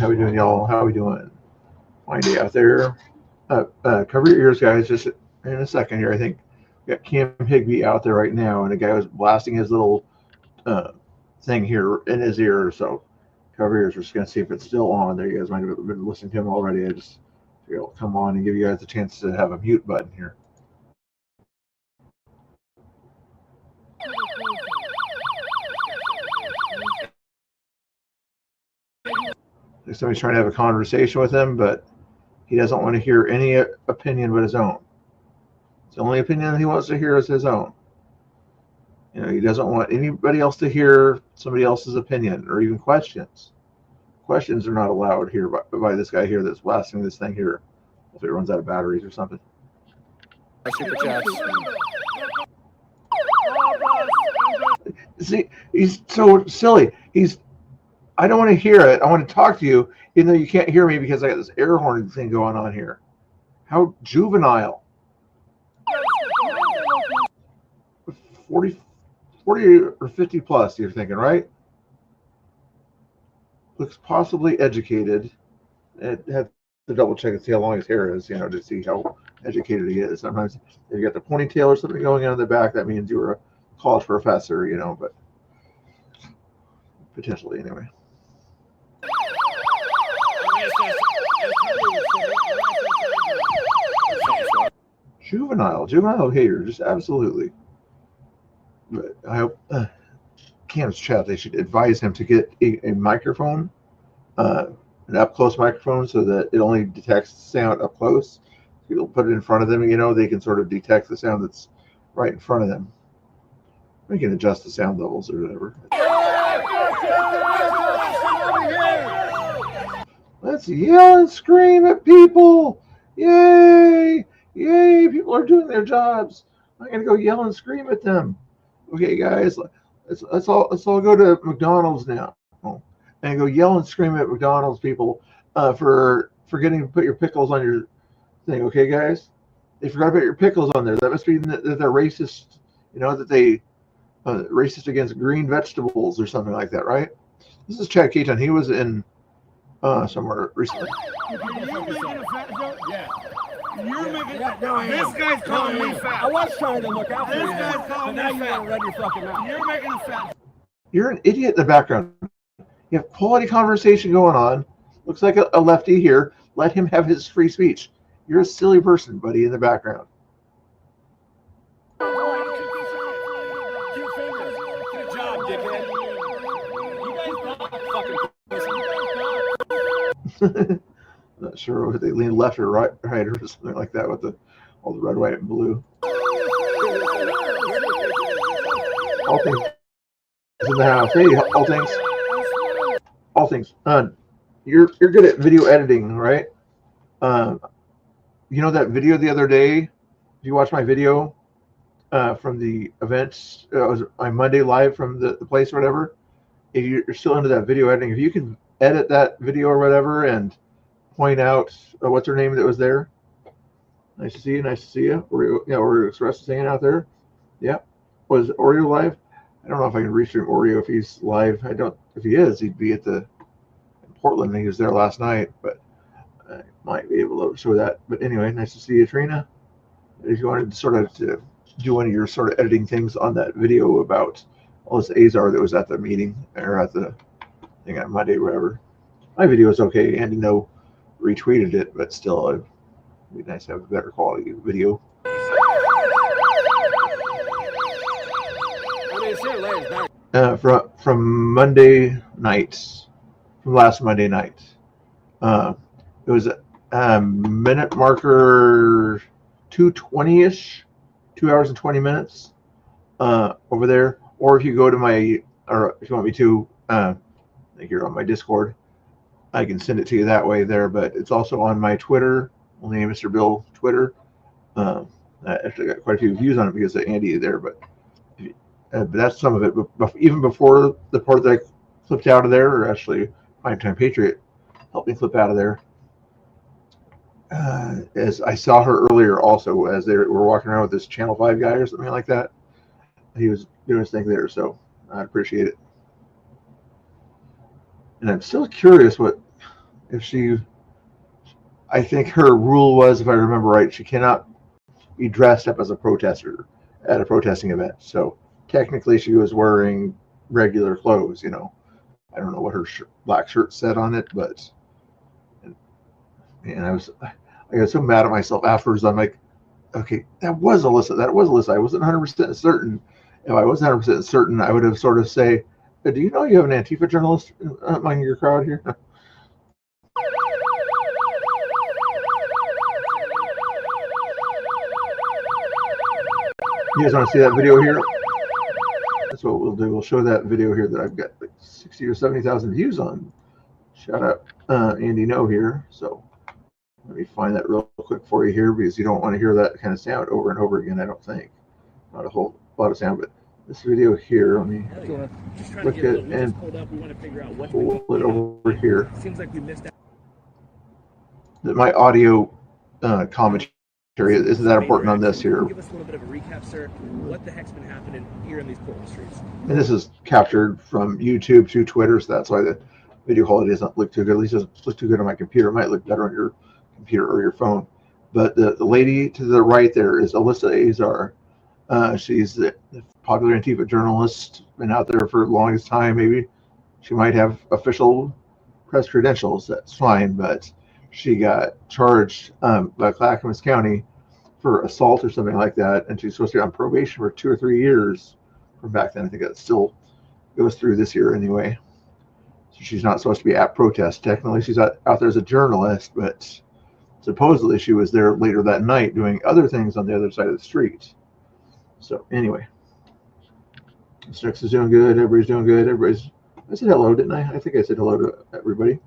How we doing, y'all? How we doing? Fine day out there. Cover your ears, guys. Just in a second here. I think we got Cam Higby out there right now, and the guy was blasting his little uh, thing here in his ear. So cover your ears. We're just gonna see if it's still on. There, you guys might have been listening to him already. I just figured I'll come on and give you guys a chance to have a mute button here. Somebody's trying to have a conversation with him, but he doesn't want to hear any opinion but his own. The only opinion he wants to hear is his own. You know, he doesn't want anybody else to hear somebody else's opinion or even questions. Questions are not allowed here by this guy here that's blasting this thing here. If it runs out of batteries or something. Super chats. See, he's so silly. I don't want to hear it. I want to talk to you, even though you can't hear me because I got this air horn thing going on here. How juvenile. 40 or 50 plus, you're thinking, right? Looks possibly educated. It had to double check and see how long his hair is, to see how educated he is. Sometimes if you got the ponytail or something going on in the back, that means you were a college professor, but potentially anyway. Juvenile hater, just absolutely. But I hope Cam's chat, they should advise him to get a microphone, an up close microphone, so that it only detects sound up close. People put it in front of them, they can sort of detect the sound that's right in front of them. We can adjust the sound levels or whatever. Let's yell and scream at people! Yay! Yay! People are doing their jobs. I'm gonna go yell and scream at them. Okay, guys, let's all go to McDonald's now and go yell and scream at McDonald's people for forgetting to put your pickles on your thing. Okay, guys, they forgot to put your pickles on there. That must mean that they're racist. That they racist against green vegetables or something like that, right? This is Chad Caton. He was in somewhere recently. Yeah. You're making this guy's calling me fat. I was trying to look out for you. This guy's calling me fat. Run your fucking mouth. You're making him fat. You're an idiot in the background. You have quality conversation going on. Looks like a lefty here. Let him have his free speech. You're a silly person, buddy, in the background. Good job, dickhead. You guys fucking Not sure if they lean left or right or something like that with all the red, white, and blue. All things in the house. Hey, all things. All things. You're good at video editing, right? That video the other day? If you watch my video from the events, it was my Monday live from the place or whatever. If you're still into that video editing, if you can edit that video or whatever and point out what's her name that was there. Nice to see you. Nice to see you. Oreo Express is hanging out there. Yeah. Was Oreo live? I don't know if I can restream Oreo if he's live. I don't. If he is, he'd be at in Portland. He was there last night, but I might be able to show that. But anyway, nice to see you, Trina. If you wanted to do one of your sort of editing things on that video about all this Azar that was at the meeting or at the thing on Monday, or whatever. My video is okay. Andy retweeted it, but still, it'd be nice to have a better quality video. From Monday night, from last Monday night, it was minute marker 2:20ish, 2 hours and 20 minutes over there. Or if you go to or if you want me to, I think you're on my Discord. I can send it to you that way there, but it's also on my Twitter, only Mr. Bill Twitter. I actually got quite a few views on it because of Andy there, but that's some of it. But even before the part that I clipped out of there, or actually Primetime Patriot helped me clip out of there, as I saw her earlier also, as they were walking around with this Channel 5 guy or something like that. He was doing his thing there, so I appreciate it. And I'm still curious what if she, I think her rule was, if I remember right, she cannot be dressed up as a protester at a protesting event. So technically, she was wearing regular clothes. You know, I don't know what her black shirt said on it, but and I got so mad at myself afterwards. I'm like, okay, that was Alyssa. That was Alyssa. I wasn't 100% certain. If I wasn't 100% certain, I would have sort of say, do you know you have an Antifa journalist among your crowd here? You guys want to see that video here? That's what we'll do. We'll show that video here that I've got like 60 or 70,000 views on. Shout out Andy No here. So let me find that real quick for you here, because you don't want to hear that kind of sound over and over again, I don't think. Not a whole lot of sound, but this video here, let me look at and pull it over here. Seems like we missed out. My audio commentary isn't that important on this here. Give us a little bit of a recap, sir. What the heck's been happening here in these Portland streets? And this is captured from YouTube to Twitter, so that's why the video quality doesn't look too good. At least it doesn't look too good on my computer. It might look better on your computer or your phone. But the lady to the right there is Alyssa Azar. She's the popular Antifa journalist, been out there for the longest time. Maybe she might have official press credentials, that's fine, but she got charged by Clackamas County for assault or something like that, and she's supposed to be on probation for 2 or 3 years from back then. I think that still goes through this year anyway. So she's not supposed to be at protest. Technically, she's out there as a journalist, but supposedly she was there later that night doing other things on the other side of the street. So anyway, Sticks is doing good. Everybody's doing good. I said hello, didn't I? I think I said hello to everybody.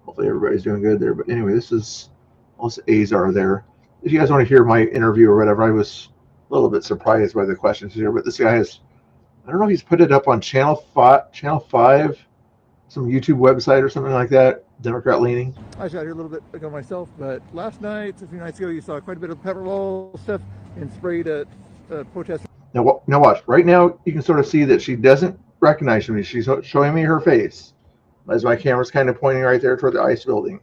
Hopefully everybody's doing good there. But anyway, this is also Azar there. If you guys want to hear my interview or whatever, I was a little bit surprised by the questions here. But this guy has, I don't know if he's put it up on Channel 5, some YouTube website or something like that, Democrat leaning. I was out here a little bit ago myself, but last night, a few nights ago, you saw quite a bit of pepper ball stuff and sprayed at protesters. Now watch. Right now, you can sort of see that she doesn't recognize me. She's showing me her face. As my camera's kind of pointing right there toward the ICE building.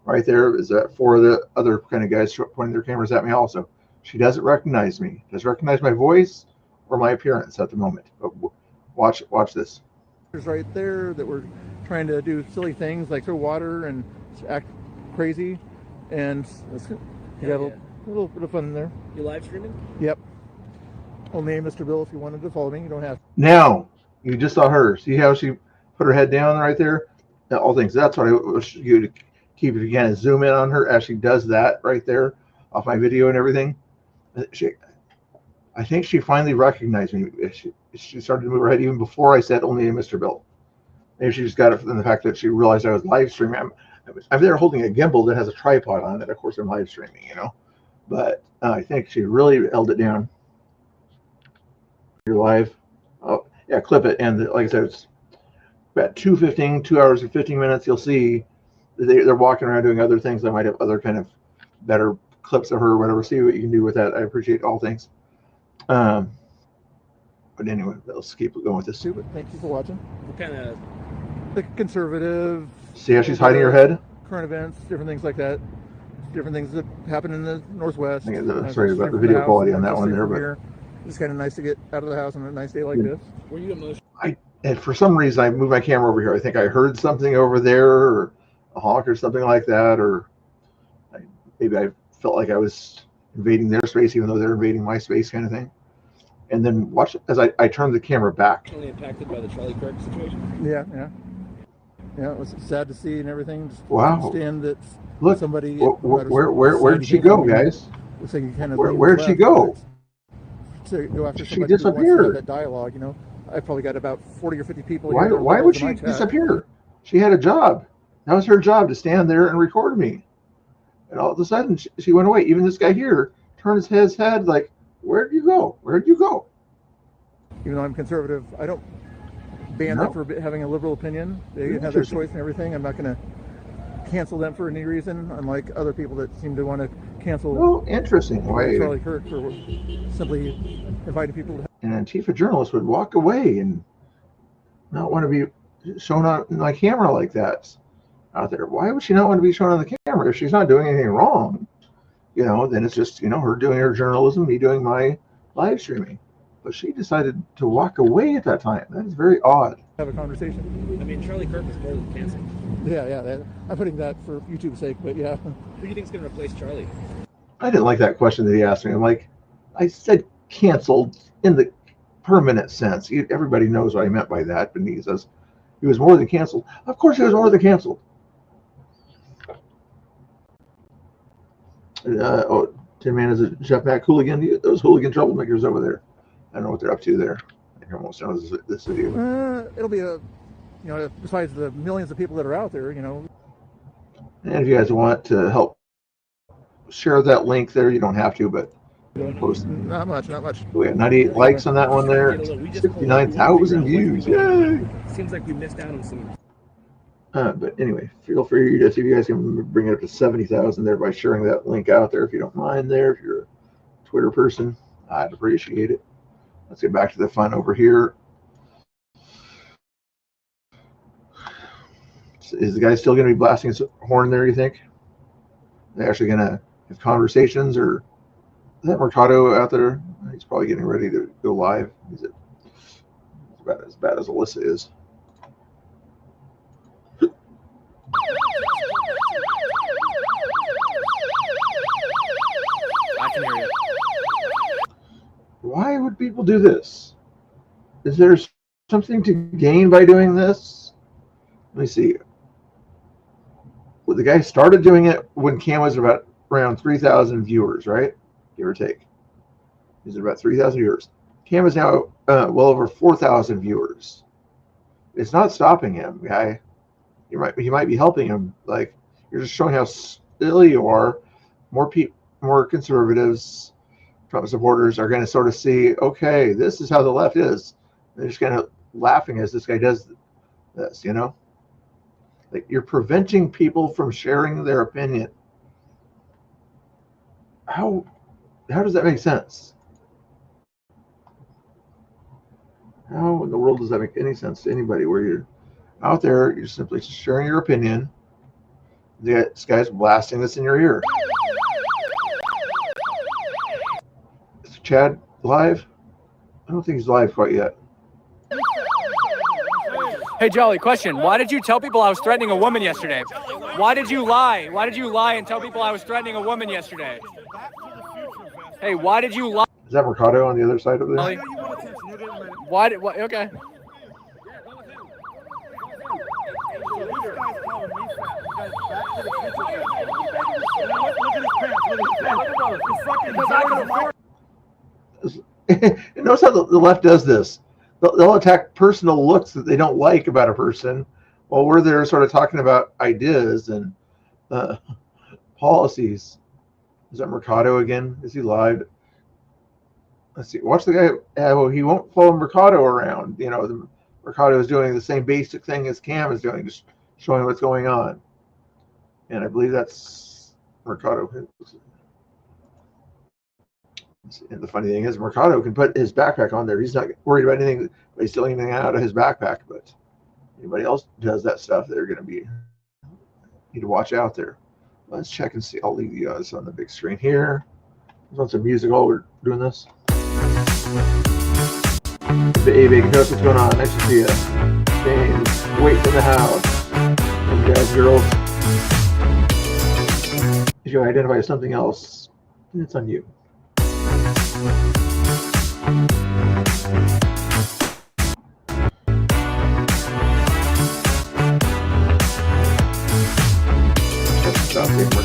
Right there is 4 of the other kind of guys pointing their cameras at me also. She doesn't recognize me. Doesn't recognize my voice or my appearance at the moment. But watch this. There's right there that were trying to do silly things like throw water and act crazy. And you got a little bit of fun in there. You live streaming? Yep. Only Mr. Bill if you wanted to follow me. You don't have to. Now, you just saw her. See how she put her head down right there? Now, all things. That's what I wish you to keep, if you can, zoom in on her as she does that right there off my video and everything. I think she finally recognized me. She started to move her head even before I said only a Mr. Bill. Maybe she just got it from the fact that she realized I was live streaming. I'm there holding a gimbal that has a tripod on it. Of course, I'm live streaming, you know. But I think she really held it down. You're live. Oh, yeah, clip it. And like I said, it's about 2 hours and 15 minutes. You'll see they're walking around doing other things. I might have other kind of better clips of her or whatever. See what you can do with that. I appreciate all things. But anyway, let's keep going with this. Thank you for watching. What kind of The conservative. See how she's hiding her head? Current events, different things like that. Different things that happen in the Northwest. I think sorry about the video quality on that one there, but it's kind of nice to get out of the house on a nice day like this. were you emotional? And for some reason I moved my camera over here. I think I heard something over there, or a honk or something like that, or maybe I felt like I was invading their space even though they're invading my space, kind of thing. And then watch as I turned the camera back. Really impacted by the Charlie Kirk situation? Yeah, it was sad to see and everything. Just Wow. understand that Look, somebody. where did she go, guys? Where did she go? To go after She somebody who wants to have disappeared. that dialogue, you know. I probably got about 40 or 50 people. Why here would she in my chat. disappear? She had a job. That was her job, to stand there and record me. And all of a sudden, she went away. Even this guy here turned his head like, where did you go? Where did you go? Even though I'm conservative, I don't ban them for having a liberal opinion. They can have their choice and everything. I'm not going to cancel them for any reason, unlike other people that seem to want to cancel. Oh, interesting. Why? Charlie Kirk for simply inviting people to. An Antifa journalist would walk away and not want to be shown on my camera like that. out there. Why would she not want to be shown on the camera if she's not doing anything wrong? Then it's just, her doing her journalism, me doing my live streaming. But she decided to walk away at that time. That is very odd. Have a conversation. I mean, Charlie Kirk is more than canceled. Yeah. I'm putting that for YouTube's sake, but yeah. Who do you think is going to replace Charlie? I didn't like that question that he asked me. I'm like, I said canceled in the permanent sense. Everybody knows what I meant by that. But he says he was more than canceled. Of course he was more than canceled. Tin Man is a jetpack hooligan. Those hooligan troublemakers over there. I don't know what they're up to there. I almost know this video. It'll be besides the millions of people that are out there, And if you guys want to help share that link there, you don't have to, but post. Not much. We got 98 likes on that one there. 69,000 views. Yay! Seems like we missed out on some. But anyway, feel free to see if you guys can bring it up to 70,000 there by sharing that link out there if you don't mind there. If you're a Twitter person, I'd appreciate it. Let's get back to the fun over here. Is the guy still going to be blasting his horn there, you think? Are they actually going to have conversations, or is that Mercado out there? He's probably getting ready to go live. Is it as bad as Alyssa is? I can hear you. Why would people do this? Is there something to gain by doing this? Let me see. Well, the guy started doing it when Cam was around 3,000 viewers, right? Give or take. He's at about 3,000 viewers. Cam is now well over 4,000 viewers. It's not stopping him, guy. He might be helping him. Like, you're just showing how silly you are. More conservatives, Trump supporters are going to sort of see, okay, this is how the left is. They're just kind of laughing as this guy does this, Like, you're preventing people from sharing their opinion. How does that make sense? How in the world does that make any sense to anybody? Where you're out there, you're simply sharing your opinion. This guy's blasting this in your ear. Is Chad live? I don't think he's live quite yet. Hey, Jolly, question. Why did you tell people I was threatening a woman yesterday? Why did you lie? Why did you lie and tell people I was threatening a woman yesterday? Hey, why did you lie? Is that Mercado on the other side of this? Okay. Notice how the left does this. They'll attack personal looks that they don't like about a person, while we're there sort of talking about ideas and policies. Is that Mercado again? Is he live? Let's see. Watch the guy. Well, he won't follow Mercado around. Mercado is doing the same basic thing as Cam is doing, just showing what's going on. And I believe that's Mercado. And the funny thing is, Mercado can put his backpack on there. He's not worried about anything, but he's stealing anything out of his backpack. But anybody else does that stuff, they're going to need to watch out there. Let's check and see. I'll leave you guys on the big screen here. There's lots of music while we're doing this. Hey, Big Host, what's going on? Nice to see you. James, wait in the house. And guys, girls, if you identify as something else, it's on you.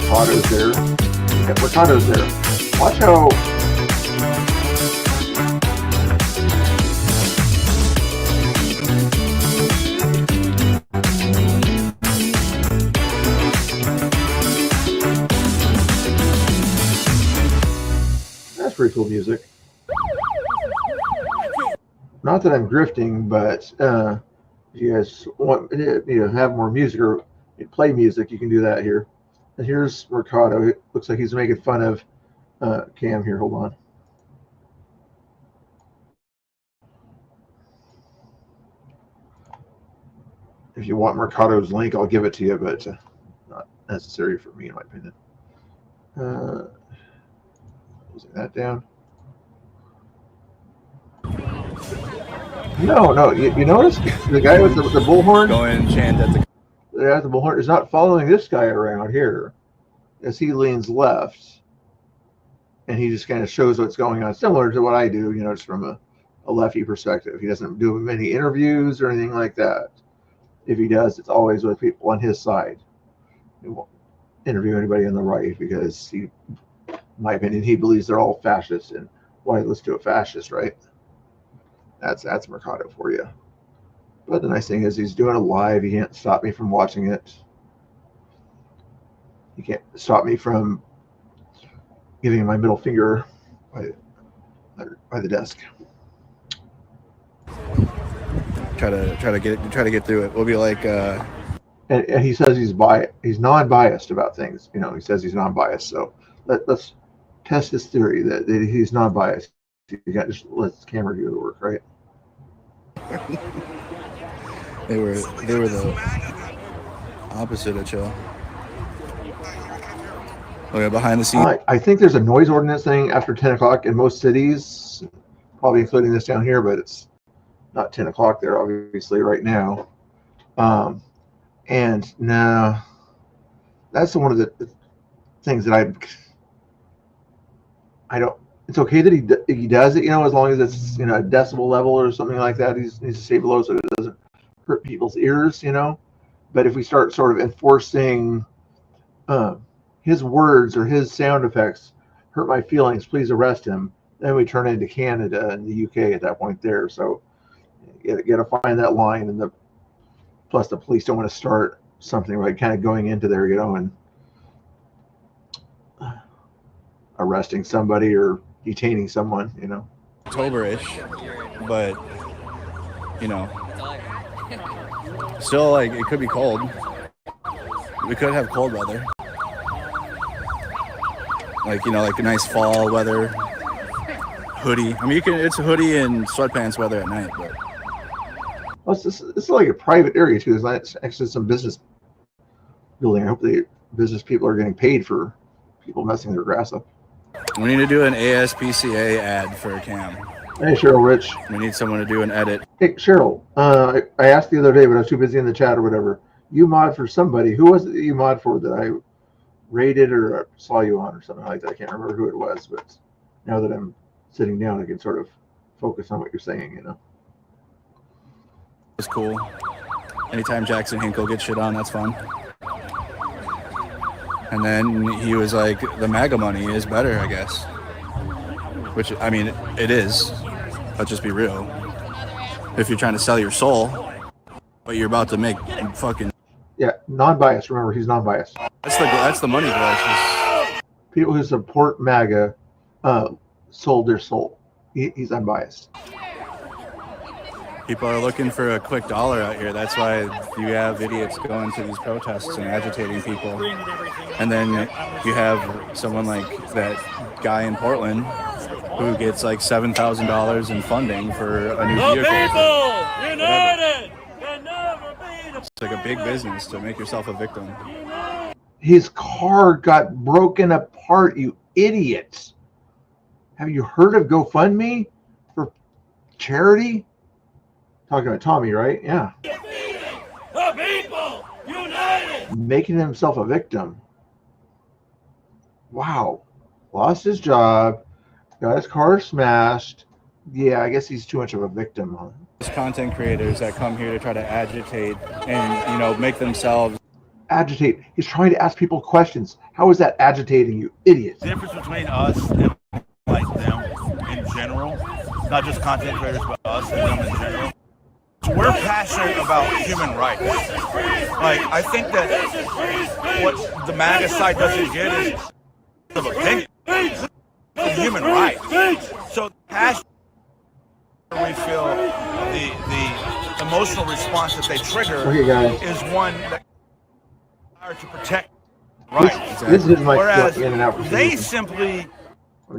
Mercado's there. Yeah, Mercado's there. Watch how that's pretty cool music. Not that I'm grifting, but if you guys want to have more music or play music, you can do that here. And here's Mercado. It looks like he's making fun of Cam here. Hold on. If If you want Mercado's link, I'll give it to you, but not necessary for me, in my opinion. Closing that down. No. You notice the guy with the bullhorn? Going chant at the Yeah, the bullhorn is not following this guy around here as he leans left, and he just kind of shows what's going on, similar to what I do, just from a lefty perspective. He doesn't do many interviews or anything like that. If he does, it's always with people on his side. He won't interview anybody on the right because in my opinion, he believes they're all fascists, and why listen to a fascist, right? That's Mercado for you. But the nice thing is he's doing it live. He can't stop me from watching it. He can't stop me from giving him my middle finger by the desk. try to get through it. We'll be like and he says he's non-biased about things. He says he's non-biased. So let's test his theory that he's non-biased. You got to just let the camera do the work, right? they were the opposite of chill. Okay, behind the scenes. I think there's a noise ordinance thing after 10 o'clock in most cities, probably including this down here, but it's not 10 o'clock there, obviously, right now. And now that's one of the things that I don't. It's okay that he does it, as long as it's a decibel level or something like that. He needs to stay below so it doesn't hurt people's ears, But if we start sort of enforcing his words or his sound effects hurt my feelings, please arrest him, then we turn into Canada and the UK at that point there. So you got to find that line, and plus the police don't want to start something right kind of going into there, and arresting somebody or detaining someone, October-ish, but still, like, it could be cold. We could have cold weather, like like a nice fall weather, hoodie. I mean, it's a hoodie and sweatpants weather at night, but this is like a private area too. There's actually some business building. I hope the business people are getting paid for people messing their grass up. we need to do an ASPCA ad for Cam. Hey, Cheryl Rich. We need someone to do an edit. Hey, Cheryl. I asked the other day, but I was too busy in the chat or whatever. You mod for somebody. Who was it that you mod for that I rated or saw you on or something like that? I can't remember who it was, but now that I'm sitting down, I can sort of focus on what you're saying, It's cool. Anytime Jackson Hinkle gets shit on, that's fun. And then he was like, the MAGA money is better, I guess. Which, I mean, it is. Let's just be real. If you're trying to sell your soul, but you're about to make fucking... Yeah, non-biased. Remember, he's non-biased. That's the money grab. People who support MAGA sold their soul. He's unbiased. People are looking for a quick dollar out here. That's why you have idiots going to these protests and agitating people. And then you have someone like that guy in Portland who gets like $7,000 in funding for a new vehicle. People united can never be. It's like a big business to make yourself a victim. His car got broken apart, you idiots. Have you heard of GoFundMe for charity? Talking about Tommy, right? Yeah. The people united. Making himself a victim. Wow. Lost his job. Got his car smashed. Yeah, I guess he's too much of a victim. There's content creators that come here to try to agitate and, make themselves. Agitate. He's trying to ask people questions. How is that agitating, you idiots? The difference between us and like them in general, not just content creators, but us and them in general. We're passionate about human rights. Like, I think that what the MAGA side doesn't get is of opinion. It's human rights. So passion, we feel the emotional response that they trigger is one that to protect rights. This is my Whereas in and out they simply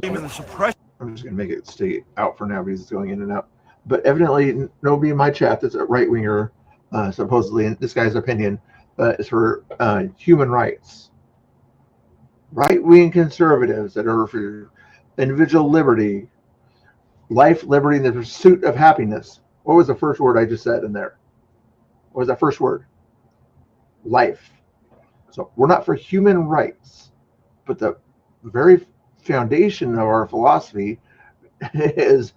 even the suppression. I'm just going to make it stay out for now because it's going in and out. But evidently, nobody in my chat that's a right-winger supposedly, in this guy's opinion, is for human rights. Right-wing conservatives that are for individual liberty, life, liberty, and the pursuit of happiness. What was the first word I just said in there? What was that first word? Life. So we're not for human rights, but the very foundation of our philosophy is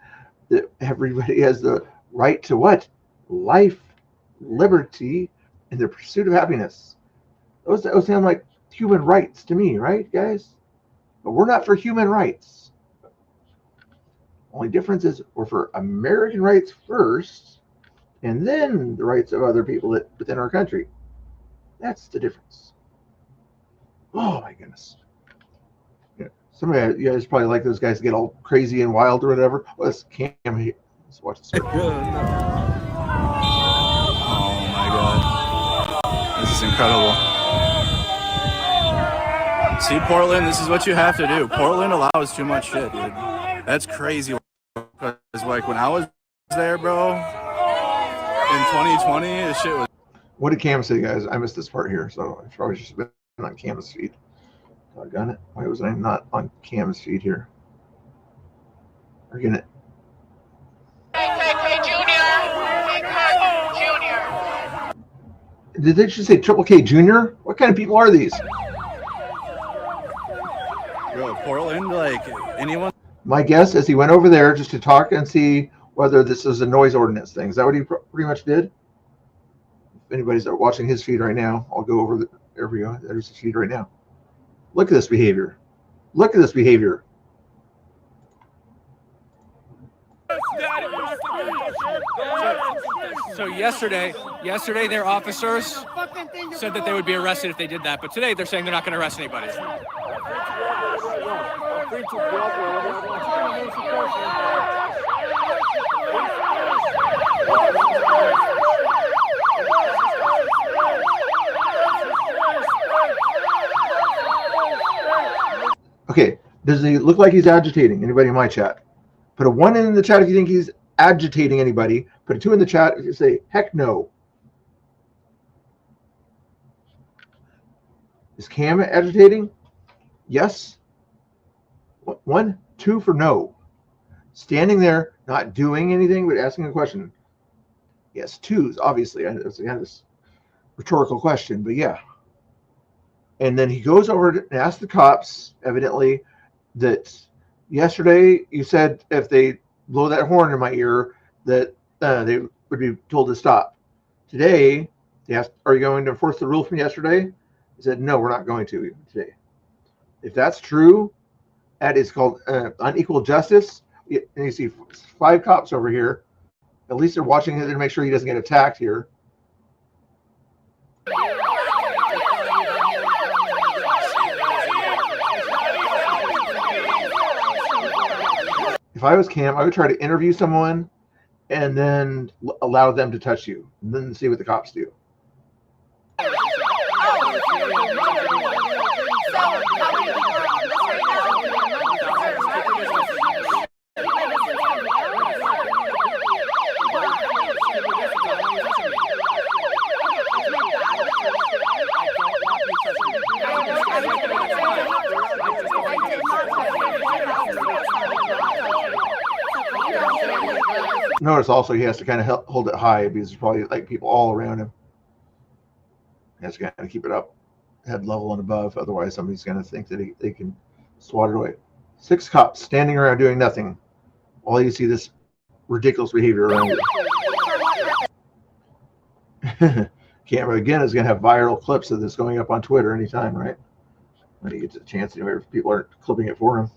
that everybody has the right to what? Life, liberty, and the pursuit of happiness. Those sound like human rights to me, right, guys? But we're not for human rights. Only difference is we're for American rights first, and then the rights of other people within our country. That's the difference. Oh my goodness. Yeah. Some of you guys probably like those guys to get all crazy and wild or whatever. Let's let's watch this. Oh my god. This is incredible. See, Portland, this is what you have to do. Portland allows too much shit, dude. That's crazy. Because, like, when I was there, bro, in 2020, this shit was... What did Cam say, guys? I missed this part here, so I probably should have been on Cam's feed. Doggone it. Why was I not on Cam's feed here? We're gonna... Did they just say Triple K Jr.? What kind of people are these? Bro, Portland, like, anyone... My guess is he went over there just to talk and see whether this is a noise ordinance thing. Is that what he pretty much did? If anybody's watching his feed right now, I'll go over there we go. There's his feed right now. Look at this behavior. Look at this behavior. So yesterday their officers said that they would be arrested if they did that, but today they're saying they're not going to arrest anybody. Okay, does he look like he's agitating anybody in my chat? Put a 1 in the chat if you think he's agitating anybody. Put a 2 in the chat if you say, heck no. Is Cam agitating? Yes. 1, 2 for no. Standing there, not doing anything, but asking a question. Yes, 2s, obviously. It's again this rhetorical question, but yeah. And then he goes over and asks the cops, evidently, that yesterday you said if they blow that horn in my ear, that they would be told to stop. Today, they asked, are you going to enforce the rule from yesterday? He said, no, we're not going to today. If that's true, that is called unequal justice. And you see 5 cops over here. At least they're watching him to make sure he doesn't get attacked here. If I was Cam, I would try to interview someone and then allow them to touch you, and then see what the cops do. Notice also he has to kind of hold it high because there's probably like people all around him. He has to kind of keep it up, head level and above. Otherwise, somebody's going to think that they can swat it away. 6 cops standing around doing nothing. All you see this ridiculous behavior around you. Camera again is going to have viral clips of this going up on Twitter anytime, right? When he gets a chance, if people aren't clipping it for him.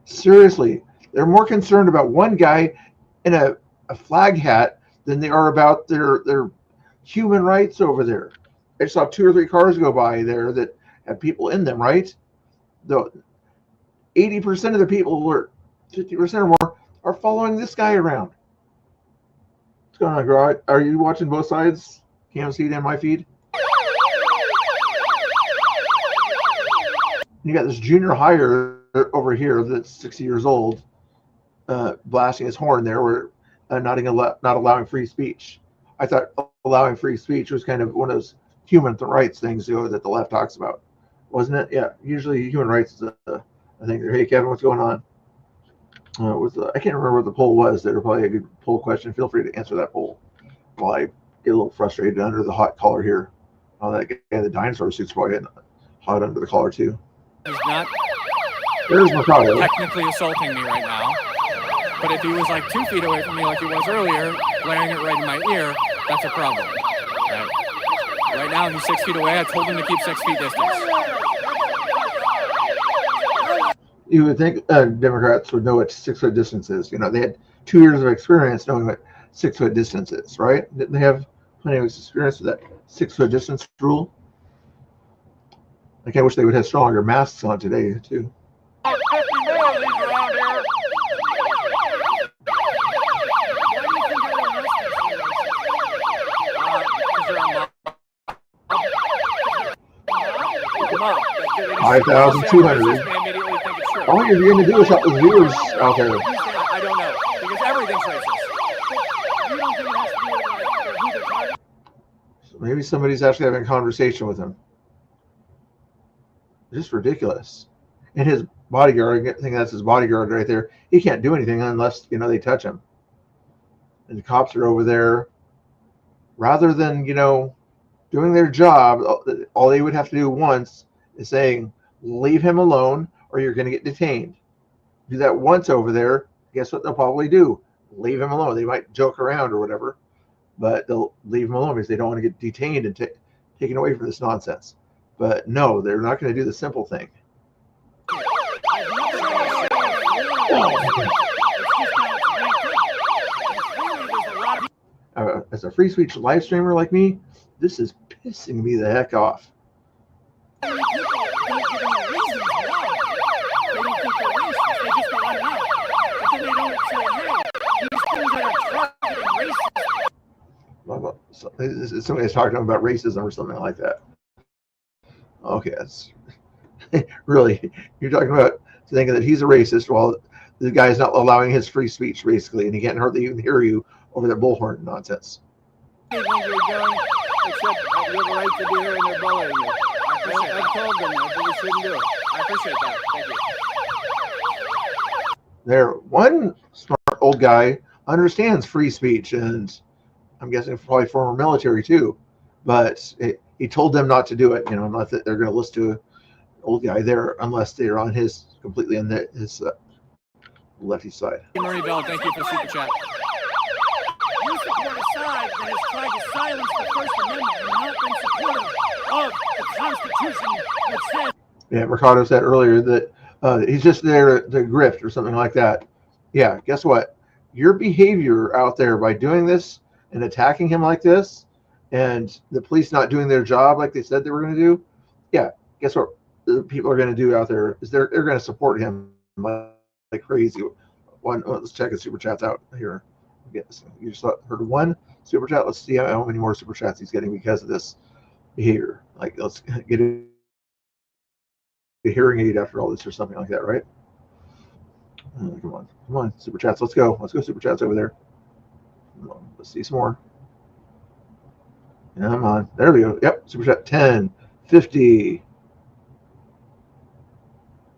Seriously, they're more concerned about one guy in a flag hat than they are about their human rights over there. I saw 2 or 3 cars go by there that had people in them, right? Though 80% of the people, or 50% or more, are following this guy around. What's going on, girl? Are you watching both sides? Cam's feed and my feed? You got this junior hire over here that's 60 years old, blasting his horn there, where not allowing free speech. I thought allowing free speech was kind of one of those human rights things, that the left talks about, wasn't it? Yeah, usually human rights is a thing. Hey, Kevin, what's going on? I can't remember what the poll was. There was probably a good poll question. Feel free to answer that poll while I get a little frustrated under the hot collar here. Oh, that guy in the dinosaur suit's probably getting hot under the collar too. He's not There's Mercado. technically assaulting me right now, but if he was like 2 feet away from me like he was earlier, blaring it right in my ear, that's a problem. Right now, he's 6 feet away. I told him to keep 6 feet distance. You would think Democrats would know what 6 foot distance is. They had 2 years of experience knowing what 6 foot distance is, right? Didn't they have plenty of experience with that 6 foot distance rule? I wish they would have stronger masks on today too. $5,200. All you're going to do is help the viewers out there. I don't know, because everything's racist. So maybe somebody's actually having a conversation with him. Just ridiculous. And his bodyguard, I think that's his bodyguard right there. He can't do anything unless they touch him. And the cops are over there. Rather than doing their job, all they would have to do once is saying, leave him alone or you're going to get detained. Do that once over there, guess what they'll probably do? Leave him alone. They might joke around or whatever, but they'll leave him alone because they don't want to get detained and taken away from this nonsense. But no, they're not going to do the simple thing. As a free speech live streamer like me, this is pissing me the heck off. Somebody's talking about racism or something like that. Okay, that's really, you're talking about thinking that he's a racist while the guy's not allowing his free speech, basically, and he can't hardly even hear you over that bullhorn nonsense. Except you have a right to be here and they're bullying you. I've told them that, but we shouldn't do it. I appreciate that. Thank you. There, one smart old guy understands free speech, and I'm guessing probably former military too, but he told them not to do it, unless they're going to listen to an old guy there, unless they're on completely on his lefty side. Marie Bell, thank you for the super chat. You support a side that has tried to silence the First Amendment and not been supportive of the Constitution, which says. Yeah, Mercado said earlier that he's just there to grift or something like that. Yeah, guess what? Your behavior out there by doing this and attacking him like this, and the police not doing their job like they said they were going to do, yeah, guess what the people are going to do out there is they're going to support him like crazy. Let's check his super chats out here. You just heard one super chat. Let's see how many more super chats he's getting because of this behavior. Like, let's get a hearing aid after all this or something like that, right? Come on, super chats. Let's go super chats over there. Let's see some more. Come on, there we go. Yep, super chat 10, 50.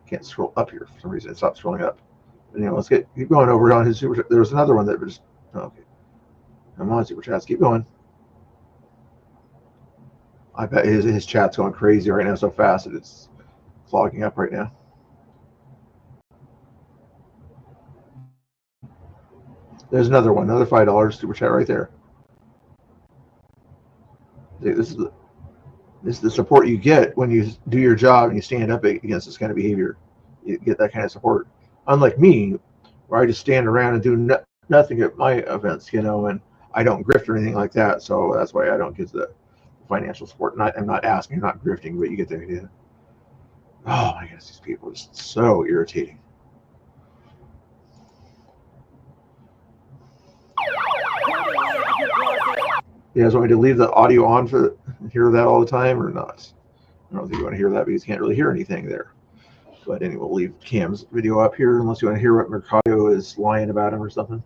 Can't scroll up here for some reason. It stopped scrolling up. But, let's keep going over on his super chat. There was another one that was okay. Come on, super chats, keep going. I bet his chat's going crazy right now so fast that it's clogging up right now. There's another one, another $5 super chat right there. This is the support you get when you do your job and you stand up against this kind of behavior. You get that kind of support. Unlike me, where I just stand around and do nothing at my events, and I don't grift or anything like that. So that's why I don't get the financial support. I'm not asking, I'm not grifting, but you get the idea. Oh my goodness, these people are just so irritating. You guys want me to leave the audio on for hear that all the time or not? I don't think you want to hear that because you can't really hear anything there. But anyway, we'll leave Cam's video up here unless you want to hear what Mercado is lying about him or something.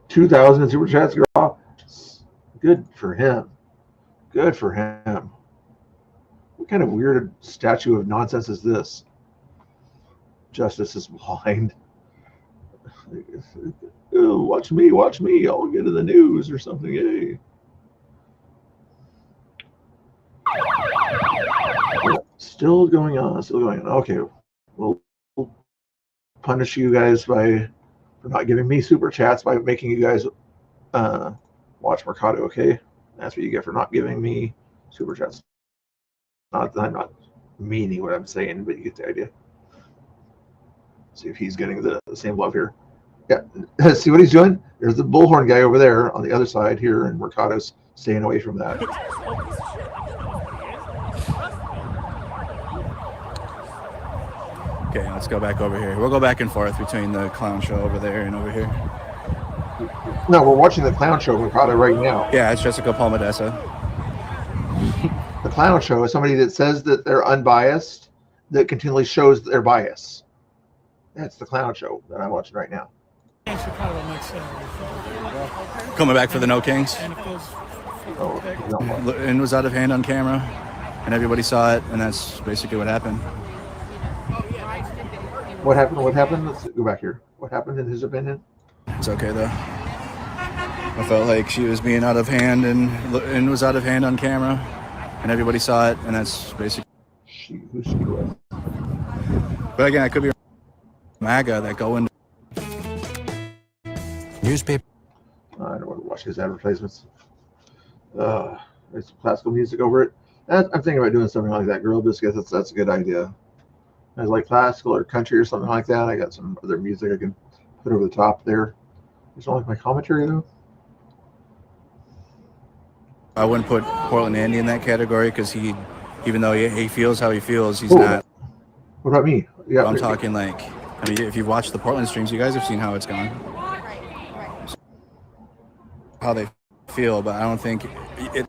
2,000 super chats, girl. Good for him. Good for him. What kind of weird statue of nonsense is this? Justice is blind. Oh, watch me, watch me. I'll get in the news or something. Hey. Still going on, still going on. Okay, we'll punish you guys for not giving me super chats by making you guys watch Mercado, okay? That's what you get for not giving me super chats. I'm not meaning what I'm saying, but you get the idea. See if he's getting the same love here. Yeah, see what he's doing? There's the bullhorn guy over there on the other side here, and Mercado's staying away from that. Okay, let's go back over here. We'll go back and forth between the clown show over there and over here. No, we're watching the clown show, Mercado, right now. Yeah, it's Jessica Palmadessa. The clown show is somebody that says that they're unbiased, that continually shows their bias. That's the clown show that I'm watching right now. Coming back for the No Kings. Oh, no. And was out of hand on camera, and everybody saw it, and that's basically what happened. What happened? What happened? Let's go back here. What happened in his opinion? It's okay though. I felt like she was being out of hand and was out of hand on camera, and everybody saw it, and that's basically. Who she was. But again, I could be MAGA that go into newspaper. I don't want to watch his advertisements. There's classical music over it. I'm thinking about doing something like that, Girl Biscuits. That's a good idea. I like classical or country or something like that. I got some other music I can put over the top there. You don't like my commentary though? I wouldn't put Portland Andy in that category because even though he feels how he feels, he's not. What about me? Yeah, I'm talking like, I mean, if you've watched the Portland streams, you guys have seen how it's gone. How they feel, but I don't think it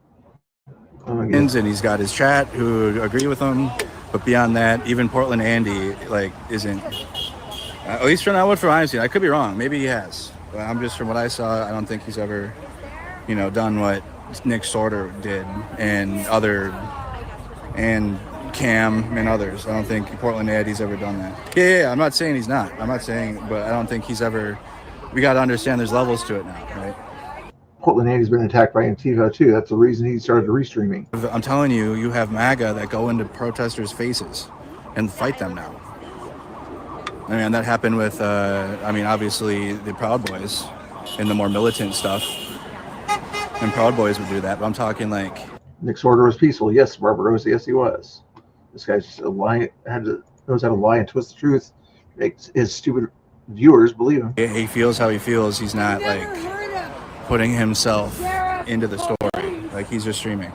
ends, and he's got his chat who agree with him. But beyond that, even Portland Andy isn't. At least from what I've seen, I could be wrong. Maybe he has, but I'm just from what I saw. I don't think he's ever, done what Nick Sorter did and Cam and others. I don't think Portland Andy's ever done that. Yeah. I'm not saying he's not. I'm not saying, but I don't think he's ever. We got to understand there's levels to it now, right? Portland Andy's been attacked by Antifa too. That's the reason he started restreaming. I'm telling you, you have MAGA that go into protesters' faces and fight them now. I mean, that happened with, obviously the Proud Boys and the more militant stuff. And Proud Boys would do that, but I'm talking like... Nick Sorter was peaceful. Yes, Barbarossa, yes, he was. This guy's just knows how to lie and twist the truth. Makes his stupid viewers believe him. He feels how he feels. He's not putting himself into the story. Like he's just streaming.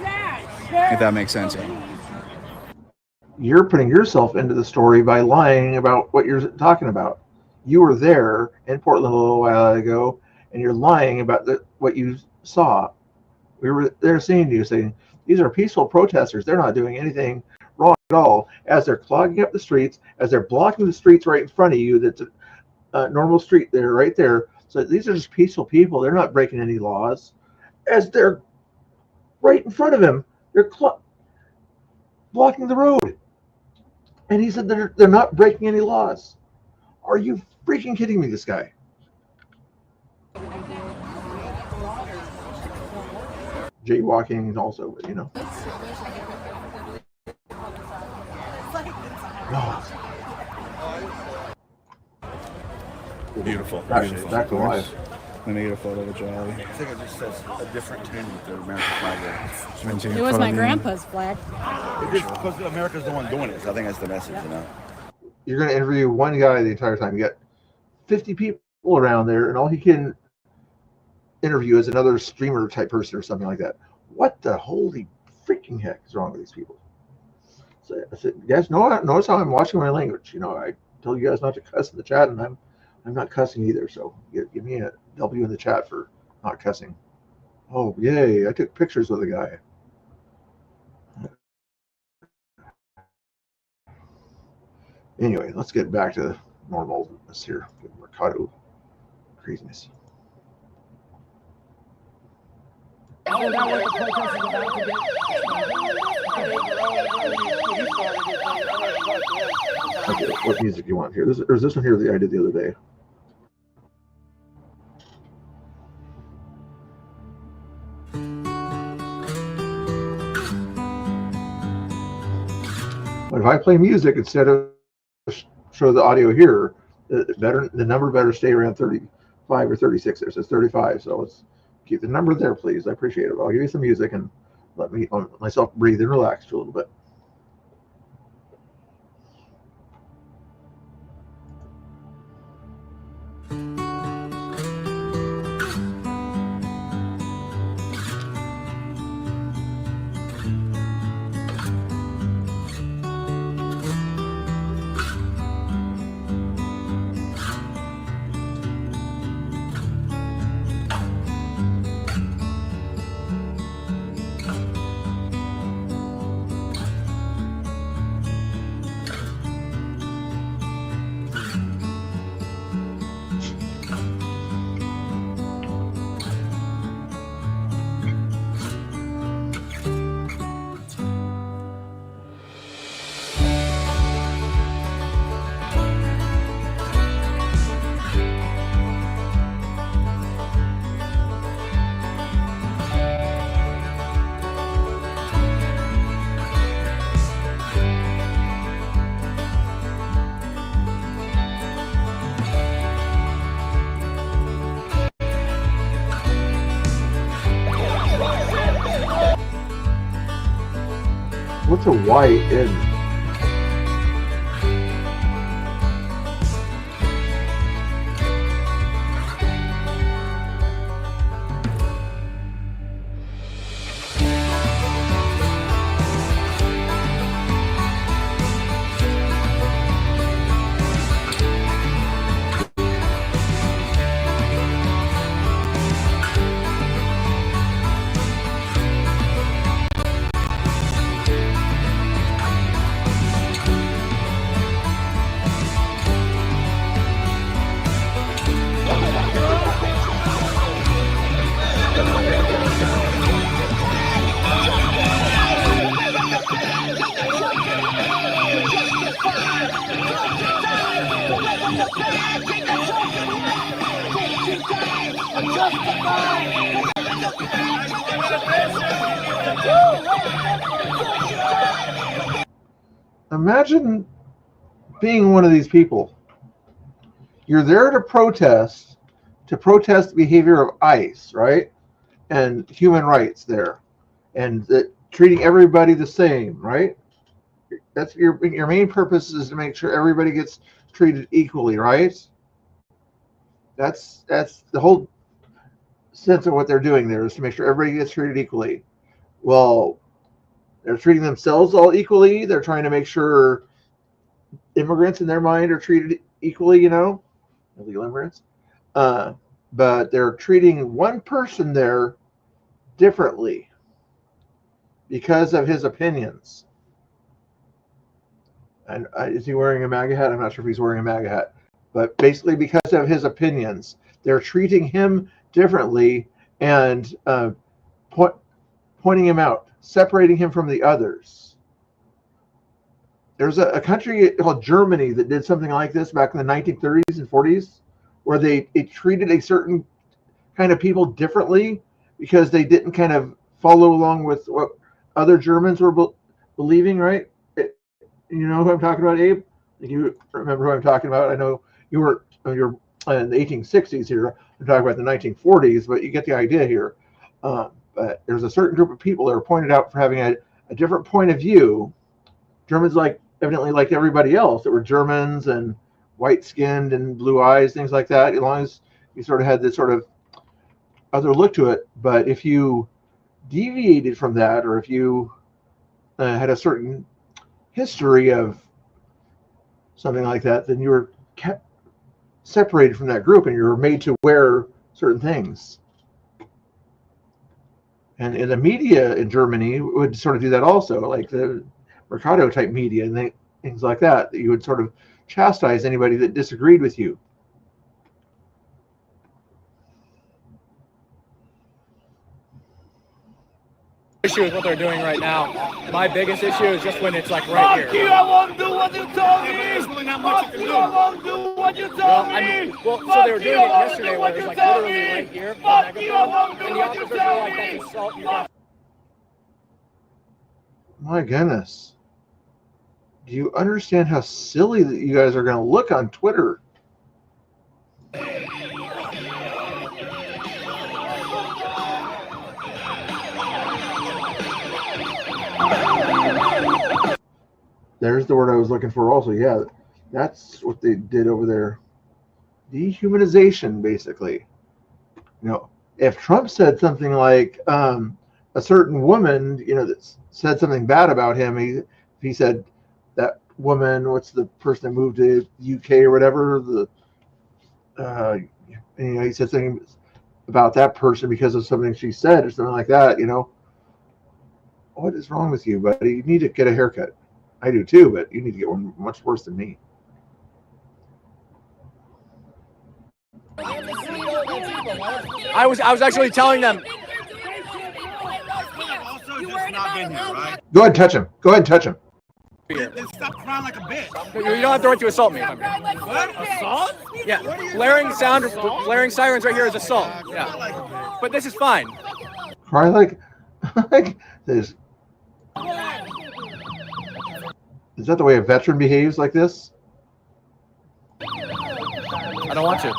If that makes sense. Yeah. You're putting yourself into the story by lying about what you're talking about. You were there in Portland a little while ago, and you're lying about what you saw. We were there saying these are peaceful protesters. They're not doing anything wrong at all. As they're clogging up the streets, as they're blocking the streets right in front of you, that's a normal street there, right there. So these are just peaceful people. They're not breaking any laws. As they're right in front of him, they're blocking the road. And he said they're not breaking any laws. Are you freaking kidding me, this guy? Jaywalking also, but No. Beautiful. Back to life. Let me get a photo of Jolly. I think it just says a different tune with the American flag there. It was my grandpa's flag. Because America's the one doing it, so I think that's the message, You're going to interview one guy the entire time. You got 50 people around there, and all he can interview is another streamer type person or something like that. What the holy freaking heck is wrong with these people? So I said, you guys notice how I'm watching my language. I told you guys not to cuss in the chat, and I'm not cussing either. So give me a W in the chat for not cussing. Oh, yay. I took pictures with a guy. Anyway, let's get back to normalness here. Mercado craziness. Isn't that what the protest is about to Okay, what music do you want here? Or is this one here that I did the other day? But if I play music instead of show the audio here, the number better stay around 35 or 36. There says 35, so let's keep the number there, please. I appreciate it. I'll give you some music and let myself breathe and relax for a little bit. What's a YN? Imagine being one of these people. You're there to protest the behavior of ICE, right? And human rights there. And treating everybody the same, right? That's your main purpose is to make sure everybody gets treated equally, right? That's the whole sense of what they're doing there, is to make sure everybody gets treated equally. Well, they're treating themselves all equally. They're trying to make sure immigrants in their mind are treated equally, illegal immigrants. But they're treating one person there differently because of his opinions. And is he wearing a MAGA hat? I'm not sure if he's wearing a MAGA hat. But basically because of his opinions, they're treating him differently and pointing him out, separating him from the others. There's a country called Germany that did something like this back in the 1930s and 40s, where they treated a certain kind of people differently because they didn't kind of follow along with what other Germans were believing, right? You know who I'm talking about, Abe? You remember who I'm talking about? I know you're in the 1860s here. I'm talking about the 1940s, but you get the idea here. But there's a certain group of people that are pointed out for having a different point of view. Germans evidently like everybody else that were Germans and white-skinned and blue eyes, things like that, as long as you sort of had this sort of other look to it. But if you deviated from that, or if you had a certain history of something like that, then you were kept separated from that group and you were made to wear certain things. And in the media in Germany would sort of do that also, like the Mercado type media, and things like that, that you would sort of chastise anybody that disagreed with you. Issue with what they're doing right now. My biggest issue is just when it's like right Fuck here. you, I won't do what you told me! There's really not much Fuck you can you, do. I won't do what you told Well, me! so they were doing it Fuck you, I won't yesterday do where what it was you like told literally me! right here. Fuck you, I won't do And the what you officers were told like, me! that's assault. You got My goodness. Do you understand how silly that you guys are going to look on Twitter? There's the word I was looking for also. Yeah, that's what they did over there. Dehumanization, basically. You know, if Trump said something like a certain woman, you know, that said something bad about him, he said that woman, what's the person that moved to the UK or whatever, you know, he said something about that person because of something she said or something like that, you know. What is wrong with you, buddy? You need to get a haircut. I do too, but you need to get one much worse than me. I was actually telling them. Also, just not been here, right? Go ahead and touch him. Go ahead and touch him. Then stop crying like a bitch. You don't have the right to assault me if I'm here. What? Assault? Yeah, blaring sirens right here is assault. Yeah, but this is fine. Cry like this. Is that the way a veteran behaves like this? I don't want to.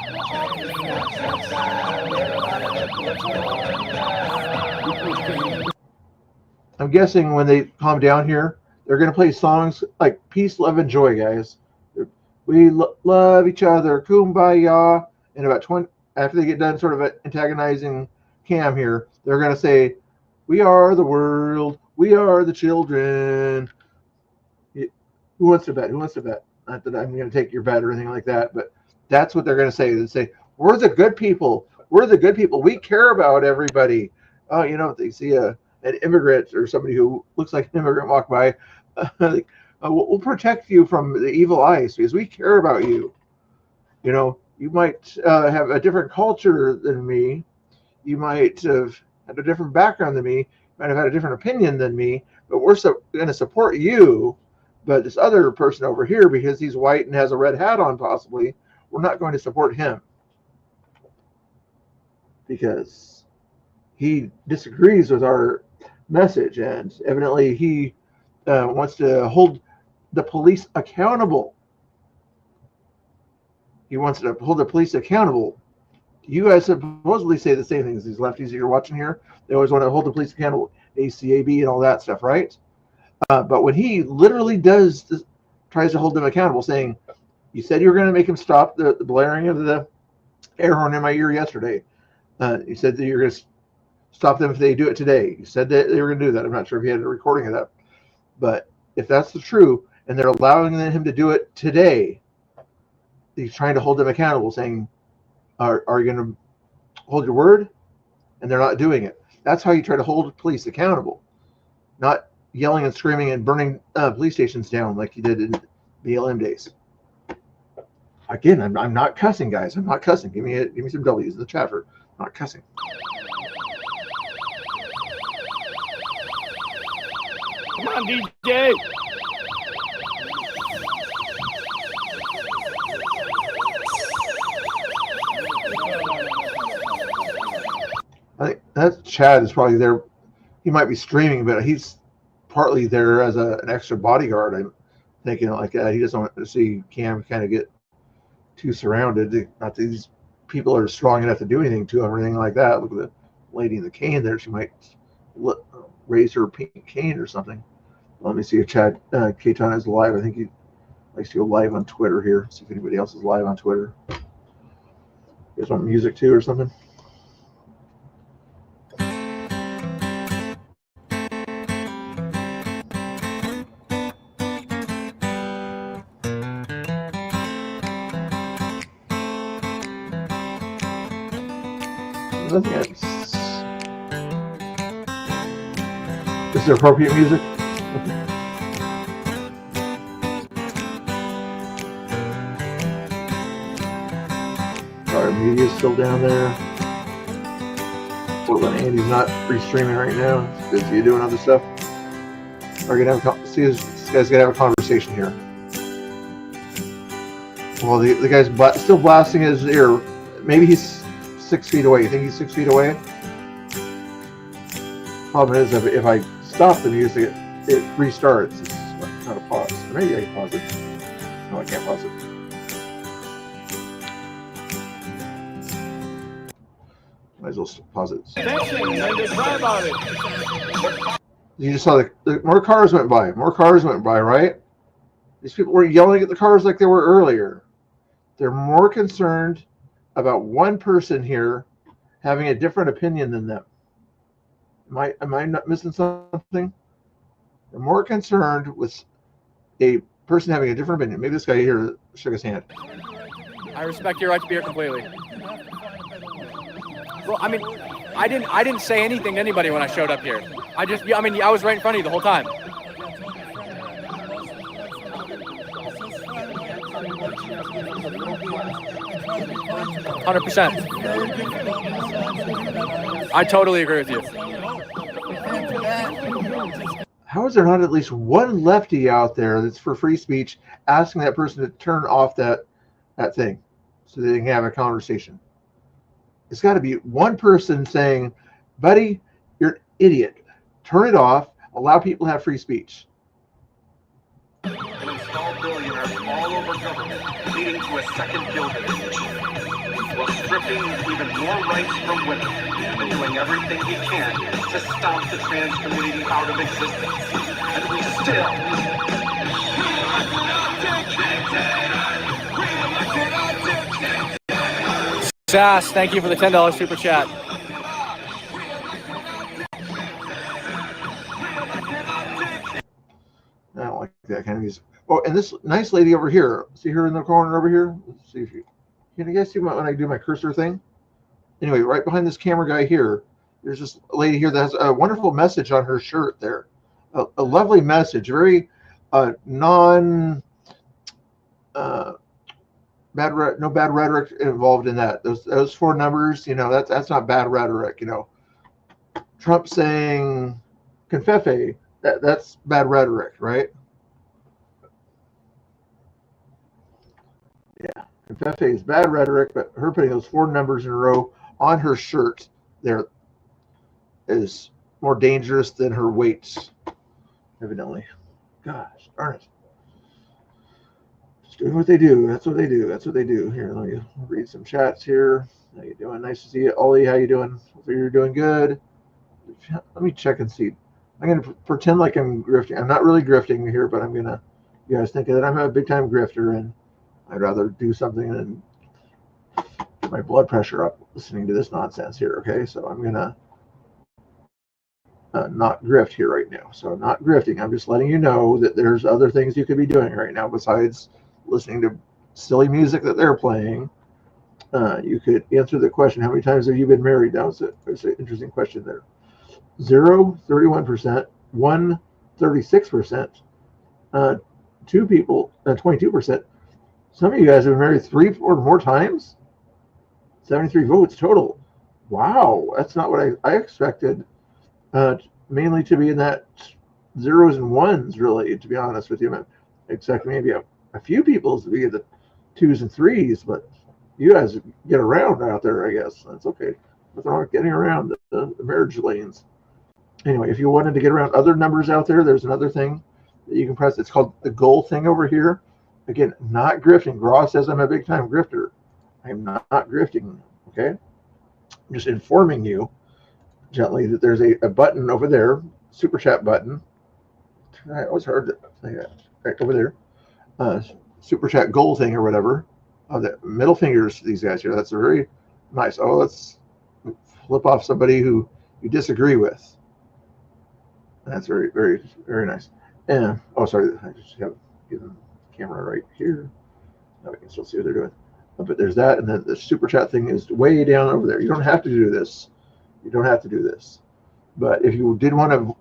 I'm guessing when they calm down here, they're going to play songs like Peace, Love, and Joy, guys. We love each other, kumbaya. And about 20, after they get done sort of antagonizing Cam here, they're going to say, we are the world, we are the children. Who wants to bet? Who wants to bet? Not that I'm going to take your bet or anything like that, but that's what they're going to say. They say, we're the good people. We're the good people. We care about everybody. Oh, you know, if they see an immigrant or somebody who looks like an immigrant walk by, we'll protect you from the evil eyes because we care about you. You know, you might have a different culture than me. You might have had a different background than me. You might have had a different opinion than me, but we're going to support you. But this other person over here, because he's white and has a red hat on possibly, we're not going to support him because he disagrees with our message, and evidently he wants to hold the police accountable. He wants to hold the police accountable. You guys supposedly say the same things. These lefties that you're watching here, they always want to hold the police accountable, ACAB and all that stuff, right? But when he literally does this, tries to hold them accountable, saying, you said you were going to make him stop the blaring of the air horn in my ear yesterday. You said that you're going to stop them if they do it today. You said that they were going to do that. I'm not sure if he had a recording of that. But if that's the true, and they're allowing him to do it today, he's trying to hold them accountable, saying, are you going to hold your word? And they're not doing it. That's how you try to hold police accountable, not yelling and screaming and burning police stations down like you did in BLM days. Again, I'm not cussing, guys. I'm not cussing. Give me some W's in the chat for not cussing. Come on, DJ. I think that Chad is probably there. He might be streaming, but he's partly there as an extra bodyguard. I'm thinking like that. He doesn't want to see Cam kind of get too surrounded. Not that these people are strong enough to do anything to him or anything like that. Look at the lady in the cane there. She might raise her pink cane or something. Let me see if Chad Katon is live. I think he likes to go live on Twitter here. See if anybody else is live on Twitter. You guys want music too or something? Is there appropriate music? Media's still down there. Portland Andy's not restreaming right now. He's busy doing other stuff. We're gonna have this guy's gonna have a conversation here. Well, the guy's still blasting his ear. Maybe he's 6 feet away. You think he's 6 feet away? Problem is, if I stop the music, it restarts. It's not a pause. Maybe I can pause it. No, I can't pause it. Might as well pause it. You just saw the more cars went by. More cars went by, right? These people were yelling at the cars like they were earlier. They're more concerned about one person here having a different opinion than them. Am I not missing something? They're more concerned with a person having a different opinion. Maybe this guy here shook his hand. I respect your right to be here completely. Well, I mean, I didn't say anything to anybody when I showed up here. I was right in front of you the whole time. %. I totally agree with you. How is there not at least one lefty out there that's for free speech asking that person to turn off that thing so they can have a conversation? It's got to be one person saying, buddy, you're an idiot. Turn it off. Allow people to have free speech. And install billionaires all over government, leading to a second Gilded Age, while stripping even more rights from women and doing everything he can to stomp the trans community out of existence. And we still... Sass, thank you for the $10 super chat. I don't like that kind of music. Oh, and this nice lady over here. See her in the corner over here? Let's see if you can you guys see when I do my cursor thing? Anyway, right behind this camera guy here, there's this lady here that has a wonderful message on her shirt there. A lovely message, very no bad rhetoric involved in that. Those 4 numbers, that's not bad rhetoric. Trump saying "confefe," that's bad rhetoric, right? Yeah, confefe is bad rhetoric, but her putting those 4 numbers in a row on her shirt there is more dangerous than her weights, evidently. Gosh darn it. Doing what they do. That's what they do. That's what they do. Here, let me read some chats here. How you doing? Nice to see you. Ollie, how you doing? Hopefully you're doing good. Let me check and see. I'm going to pretend like I'm grifting. I'm not really grifting here, but I'm going to, you guys think that I'm a big-time grifter, and I'd rather do something than get my blood pressure up listening to this nonsense here, okay? So I'm going to not grift here right now. So I'm not grifting. I'm just letting you know that there's other things you could be doing right now besides listening to silly music that they're playing. You could answer the question, how many times have you been married? That was an interesting question there. 0, 31%, 1, 36%, 2 people, 22%. Some of you guys have been married 3 or more times. 73 votes total. Wow, that's not what I expected. Mainly to be in that 0s and 1s, really, to be honest with you. I expect maybe a few people to be in the 2s and 3s, but you guys get around out there, I guess. That's okay. Nothing wrong with getting around the marriage lanes. Anyway, if you wanted to get around other numbers out there, there's another thing that you can press. It's called the goal thing over here. Again, not grifting. Gross says I'm a big-time grifter. I'm not grifting, okay? I'm just informing you gently that there's a button over there, super chat button. It was hard to say that. Right over there. Super chat goal thing or whatever. The middle fingers to these guys here. That's very nice. Oh, let's flip off somebody who you disagree with. That's very, very, very nice. And oh, sorry, I just have given the camera right here. Now we can still see what they're doing. But there's that, and then the super chat thing is way down over there. You don't have to do this. You don't have to do this. But if you did want to,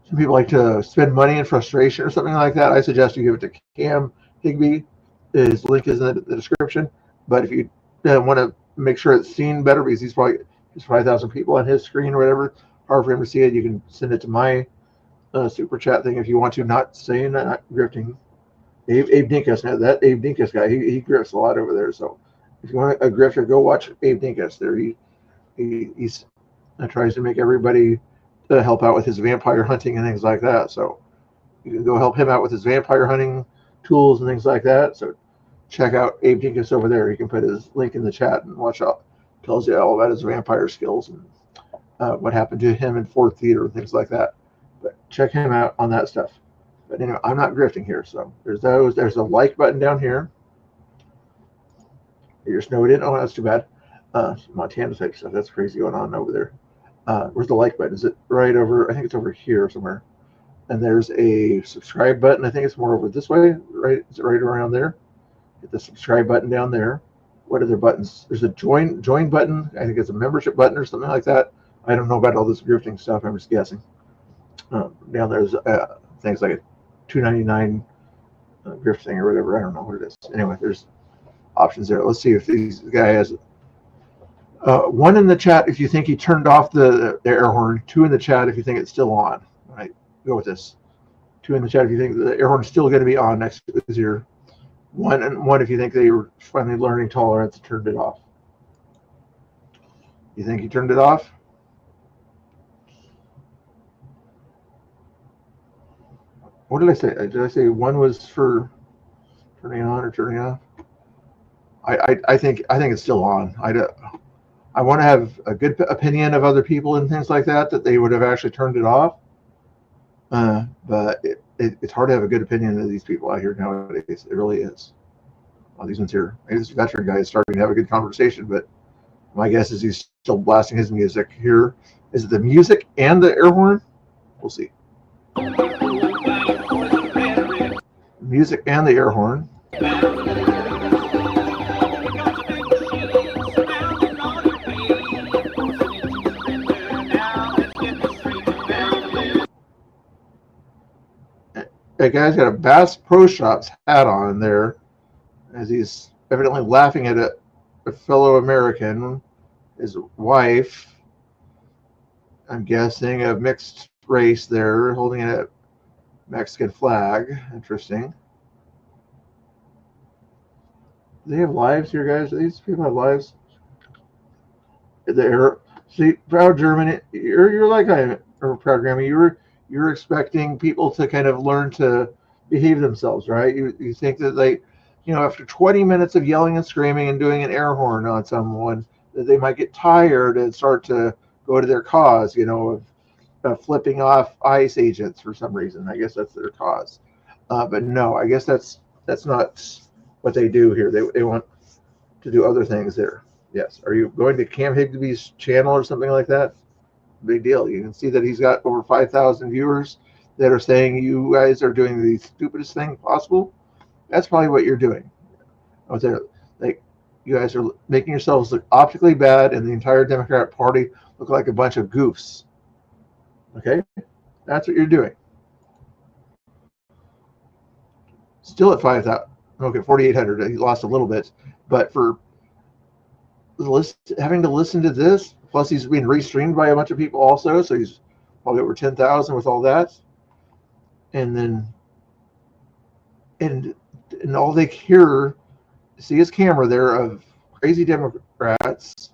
some people like to spend money in frustration or something like that, I suggest you give it to Cam Higby. His link is in the description. But if you want to make sure it's seen better because there's 5,000 people on his screen or whatever. Hard for him to see it. You can send it to my super chat thing if you want to. Not saying that, not grifting. Abe Dinkus, that Abe Dinkus guy, he grifts a lot over there. So if you want a grifter, go watch Abe Dinkus. There, he's tries to make everybody help out with his vampire hunting and things like that. So you can go help him out with his vampire hunting tools and things like that. So check out Abe Dinkus over there. You can put his link in the chat and watch out. Tells you all about his vampire skills and what happened to him in Fourth Theater and things like that. But check him out on that stuff. But anyway, I'm not grifting here. So there's those. There's a like button down here. You're snowed in. Oh, that's too bad. Montana type stuff. That's crazy going on over there. Where's the like button? Is it right over? I think it's over here somewhere. And there's a subscribe button. I think it's more over this way. Right? Is it right around there? Hit the subscribe button down there. What other buttons? There's a join button. I think it's a membership button or something like that. I don't know about all this grifting stuff. I'm just guessing. Down there's things like a $2.99 grift thing or whatever. I don't know what it is. Anyway, there's options there. Let's see if this guy has one in the chat if you think he turned off the air horn. 2 in the chat if you think it's still on. All right, go with this. 2 in the chat if you think the air horn is still going to be on next year. 1 if you think they were finally learning tolerance and turned it off. You think he turned it off? What did I say? Did I say 1 was for turning on or turning off? I think it's still on. I want to have a good opinion of other people and things like that they would have actually turned it off. But it's hard to have a good opinion of these people out here nowadays. It really is. Well, these ones here. Maybe this veteran guy is starting to have a good conversation, but my guess is he's still blasting his music here. Is it the music and the air horn? We'll see. Music and the air horn. That guy's got a Bass Pro Shops hat on there as he's evidently laughing at a fellow American, his wife, I'm guessing, a mixed race there, holding a Mexican flag. Interesting. Do they have lives here, guys? Do these people have lives? See, proud German, you're like I am, or proud grandma. You're expecting people to kind of learn to behave themselves, right? You think that after 20 minutes of yelling and screaming and doing an air horn on someone, that they might get tired and start to go to their cause, of flipping off ICE agents for some reason. I guess that's their cause. But no, I guess that's not what they do here. They want to do other things there. Yes. Are you going to Cam Higby's channel or something like that? Big deal. You can see that he's got over 5,000 viewers that are saying you guys are doing the stupidest thing possible. That's probably what you're doing. Out there, you guys are making yourselves look optically bad, and the entire Democrat Party look like a bunch of goofs. Okay, that's what you're doing. Still at 5,000. Okay, 4,800. He lost a little bit, but for having to listen to this, plus he's being restreamed by a bunch of people also, so he's probably over 10,000 with all that. And then, and all they hear, see his camera there of crazy Democrats,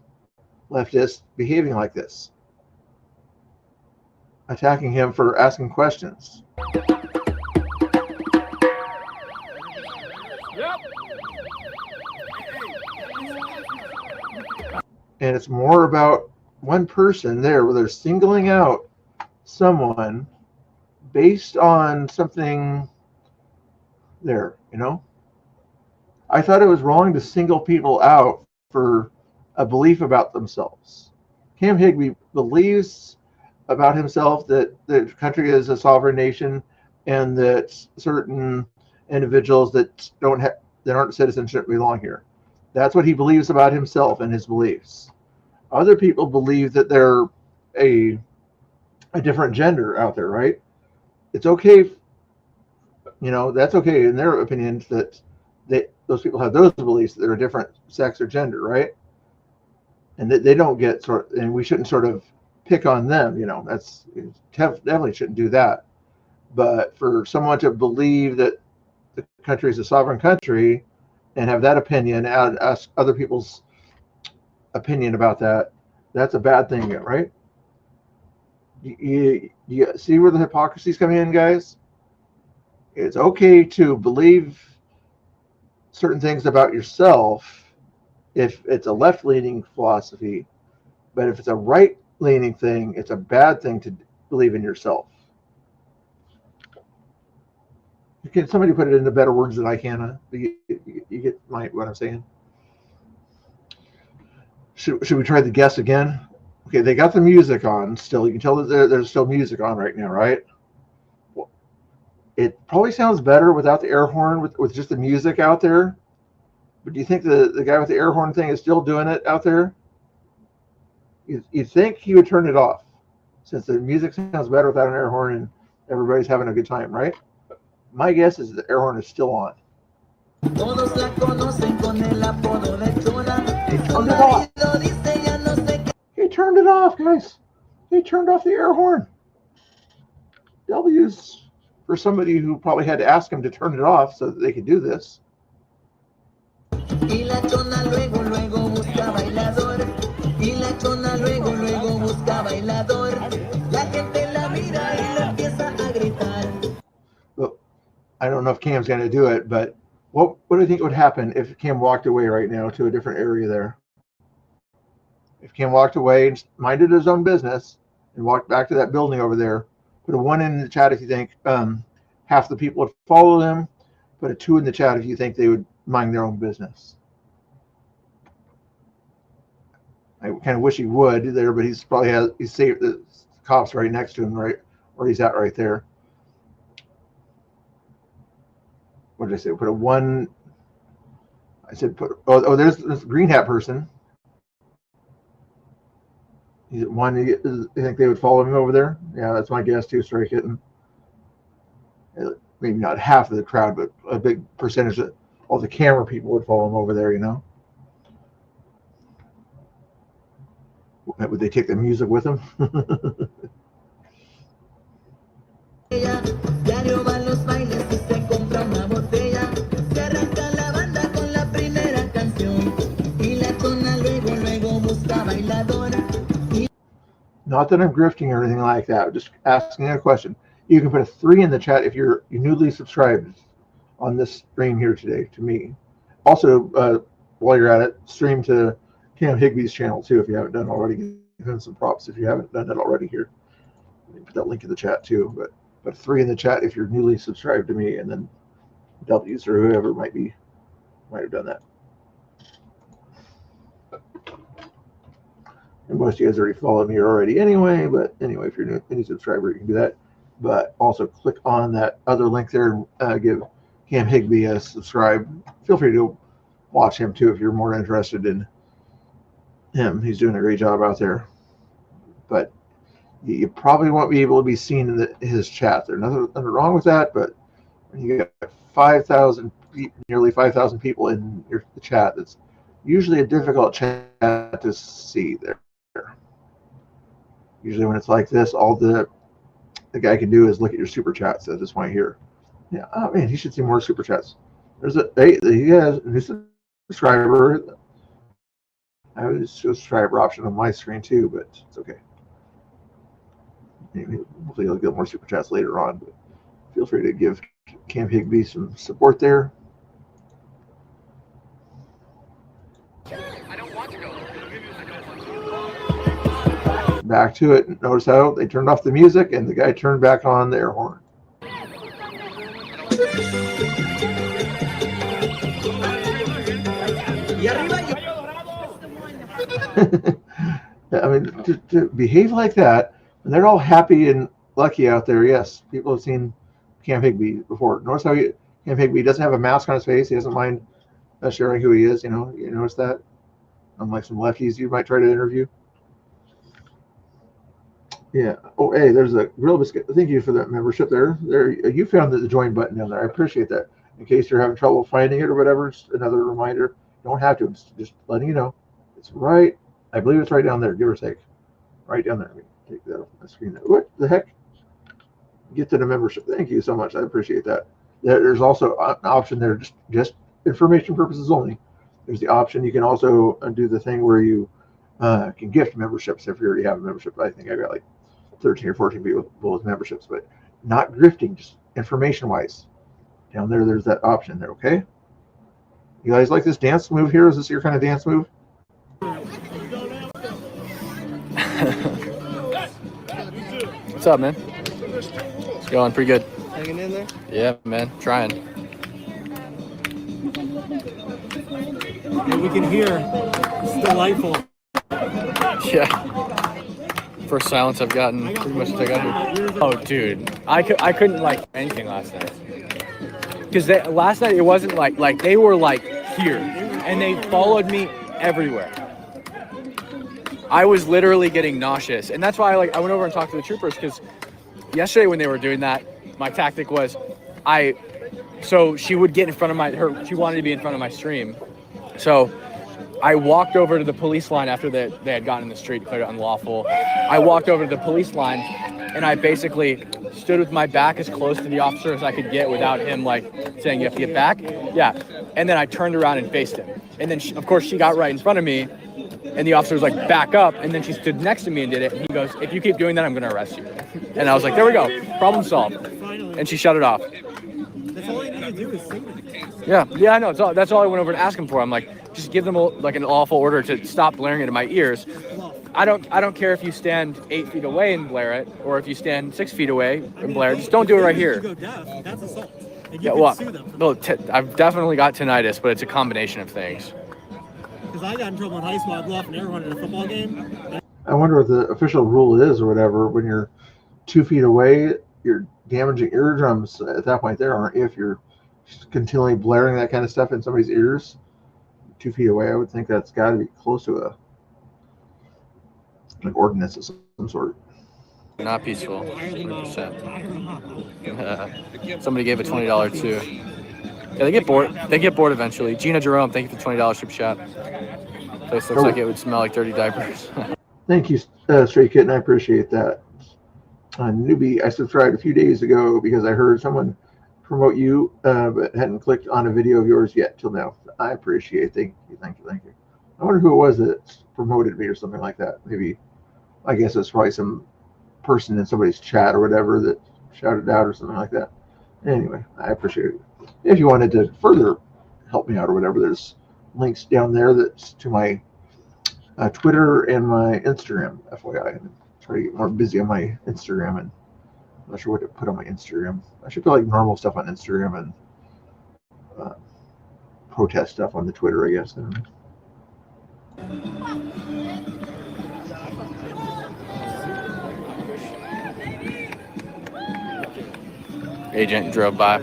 leftists behaving like this, attacking him for asking questions. And it's more about one person there where they're singling out someone based on something there, I thought it was wrong to single people out for a belief about themselves. Cam Higby believes about himself that the country is a sovereign nation and that certain individuals that aren't citizens shouldn't belong here. That's what he believes about himself and his beliefs. Other people believe that they're a different gender out there, right? It's okay, that's okay in their opinions that those people have those beliefs that they're a different sex or gender, right? and they don't get and we shouldn't sort of pick on them. That's definitely shouldn't do that. But for someone to believe that the country is a sovereign country and have that opinion, ask other people's opinion about that, that's a bad thing, right? You see where the hypocrisy is coming in, guys? It's okay to believe certain things about yourself if it's a left-leaning philosophy, but if it's a right-leaning thing, it's a bad thing to believe in yourself. Can somebody put it into better words than I can? You get what I'm saying? Should we try the guess again? Okay, they got the music on still. You can tell that there's still music on right now, right? It probably sounds better without the air horn, with just the music out there. But do you think the guy with the air horn thing is still doing it out there? You'd think he would turn it off, since the music sounds better without an air horn and everybody's having a good time, right? My guess is the air horn is still on. He turned it off. He turned it off, guys. He turned off the air horn. W's for somebody who probably had to ask him to turn it off so that they could do this. Well, I don't know if Cam's going to do it, but what do you think would happen if Cam walked away right now to a different area there? If Cam walked away and minded his own business and walked back to that building over there, put a 1 in the chat if you think half the people would follow him, put a 2 in the chat if you think they would mind their own business. I kind of wish he would there, but he's saved the cops right next to him, right where he's at right there. What did I say? Put a 1. I said oh, there's this green hat person. He's at 1. You think they would follow him over there? Yeah, that's my guess too. Strike it. And maybe not half of the crowd, but a big percentage of all the camera people would follow him over there. Would they take the music with them? Not that I'm grifting or anything like that. Just asking a question. You can put a 3 in the chat if you're newly subscribed on this stream here today to me. Also, while you're at it, stream to Cam Higby's channel too if you haven't done already. Give him some props if you haven't done that already here. Put that link in the chat too. But put 3 in the chat if you're newly subscribed to me, and then W's or whoever might have done that. And most of you guys already follow me already anyway, but anyway, if you're any subscriber, you can do that. But also click on that other link there and give Cam Higby a subscribe. Feel free to watch him too if you're more interested in him. He's doing a great job out there. But you probably won't be able to be seen in his chat. There's nothing wrong with that, but when you get 5,000, nearly 5,000 people in the chat, that's usually a difficult chat to see there. Usually when it's like this, all the guy can do is look at your super chats at this point here. Yeah, oh man, he should see more super chats. He has a new subscriber. I have a subscriber option on my screen too, but it's okay. Maybe, hopefully he'll get more super chats later on, but feel free to give Cam Higby some support there. Back to it. Notice how they turned off the music and the guy turned back on the air horn. I mean, to behave like that, and they're all happy and lucky out there. Yes, people have seen Cam Higby before. Notice how Cam Higby doesn't have a mask on his face. He doesn't mind sharing who he is. You notice that? Unlike some lefties you might try to interview. Yeah. Oh, hey, there's a Grill Biscuit. Thank you for that membership there. You found the join button down there. I appreciate that. In case you're having trouble finding it or whatever, just another reminder. You don't have to. It's just letting you know. It's right I believe it's right down there, give or take. Right down there. Let me take that off my screen. What the heck? Get to the membership. Thank you so much. I appreciate that. There's also an option there, just information purposes only. There's the option. You can also do the thing where you can gift memberships if you already have a membership. I think I got like 13 or 14 people with memberships, but not grifting, just information-wise. Down there, there's that option there, okay? You guys like this dance move here? Is this your kind of dance move? What's up, man? It's going pretty good. Hanging in there? Yeah, man. Trying. Yeah, we can hear. It's delightful. Yeah. First silence I've gotten pretty much since I got here. Oh, dude. I couldn't like anything last night. Because last night it wasn't like they were like here. And they followed me everywhere. I was literally getting nauseous. And that's why I went over and talked to the troopers, because yesterday when they were doing that, my tactic was so she would get in front of she wanted to be in front of my stream. So I walked over to the police line after they had gotten in the street, declared it unlawful. I walked over to the police line and I basically stood with my back as close to the officer as I could get without him saying you have to get back. Yeah. And then I turned around and faced him. And then of course she got right in front of me. And the officer was like, back up. And then she stood next to me and did it. And he goes, if you keep doing that, I'm going to arrest you. And I was like, there we go. Problem solved. And she shut it off. That's all you need to do is sing it. Yeah, I know. That's all I went over to ask him for. I'm like, just give them an awful order to stop blaring it in my ears. I don't care if you stand 8 feet away and blare it, or if you stand 6 feet away and blare it. Just don't do it right here. Go deaf, that's assault. Yeah, well, I've definitely got tinnitus, but it's a combination of things. Because I got in trouble in high school. I blew off an air horn in a football game. I wonder what the official rule is or whatever. When you're 2 feet away, you're damaging eardrums at that point there, aren't you? If you're continually blaring that kind of stuff in somebody's ears 2 feet away, I would think that's got to be close to an ordinance of some sort. Not peaceful, 100%. Somebody gave a $20 too. Yeah, they get bored. They get bored eventually. Gina Jerome, thank you for $20 super chat. Place looks like it would smell like dirty diapers. Thank you, Stray Kitten. I appreciate that. Newbie, I subscribed a few days ago because I heard someone promote you, but hadn't clicked on a video of yours yet till now. I appreciate it. Thank you. I wonder who it was that promoted me or something like that. Maybe, I guess it's probably some person in somebody's chat or whatever that shouted out or something like that. Anyway, I appreciate it. If you wanted to further help me out or whatever, there's links down there that's to my Twitter and my Instagram, FYI. I'm trying to get more busy on my Instagram, and I'm not sure what to put on my Instagram. I should put like normal stuff on Instagram and protest stuff on the Twitter, I guess. Agent drove by.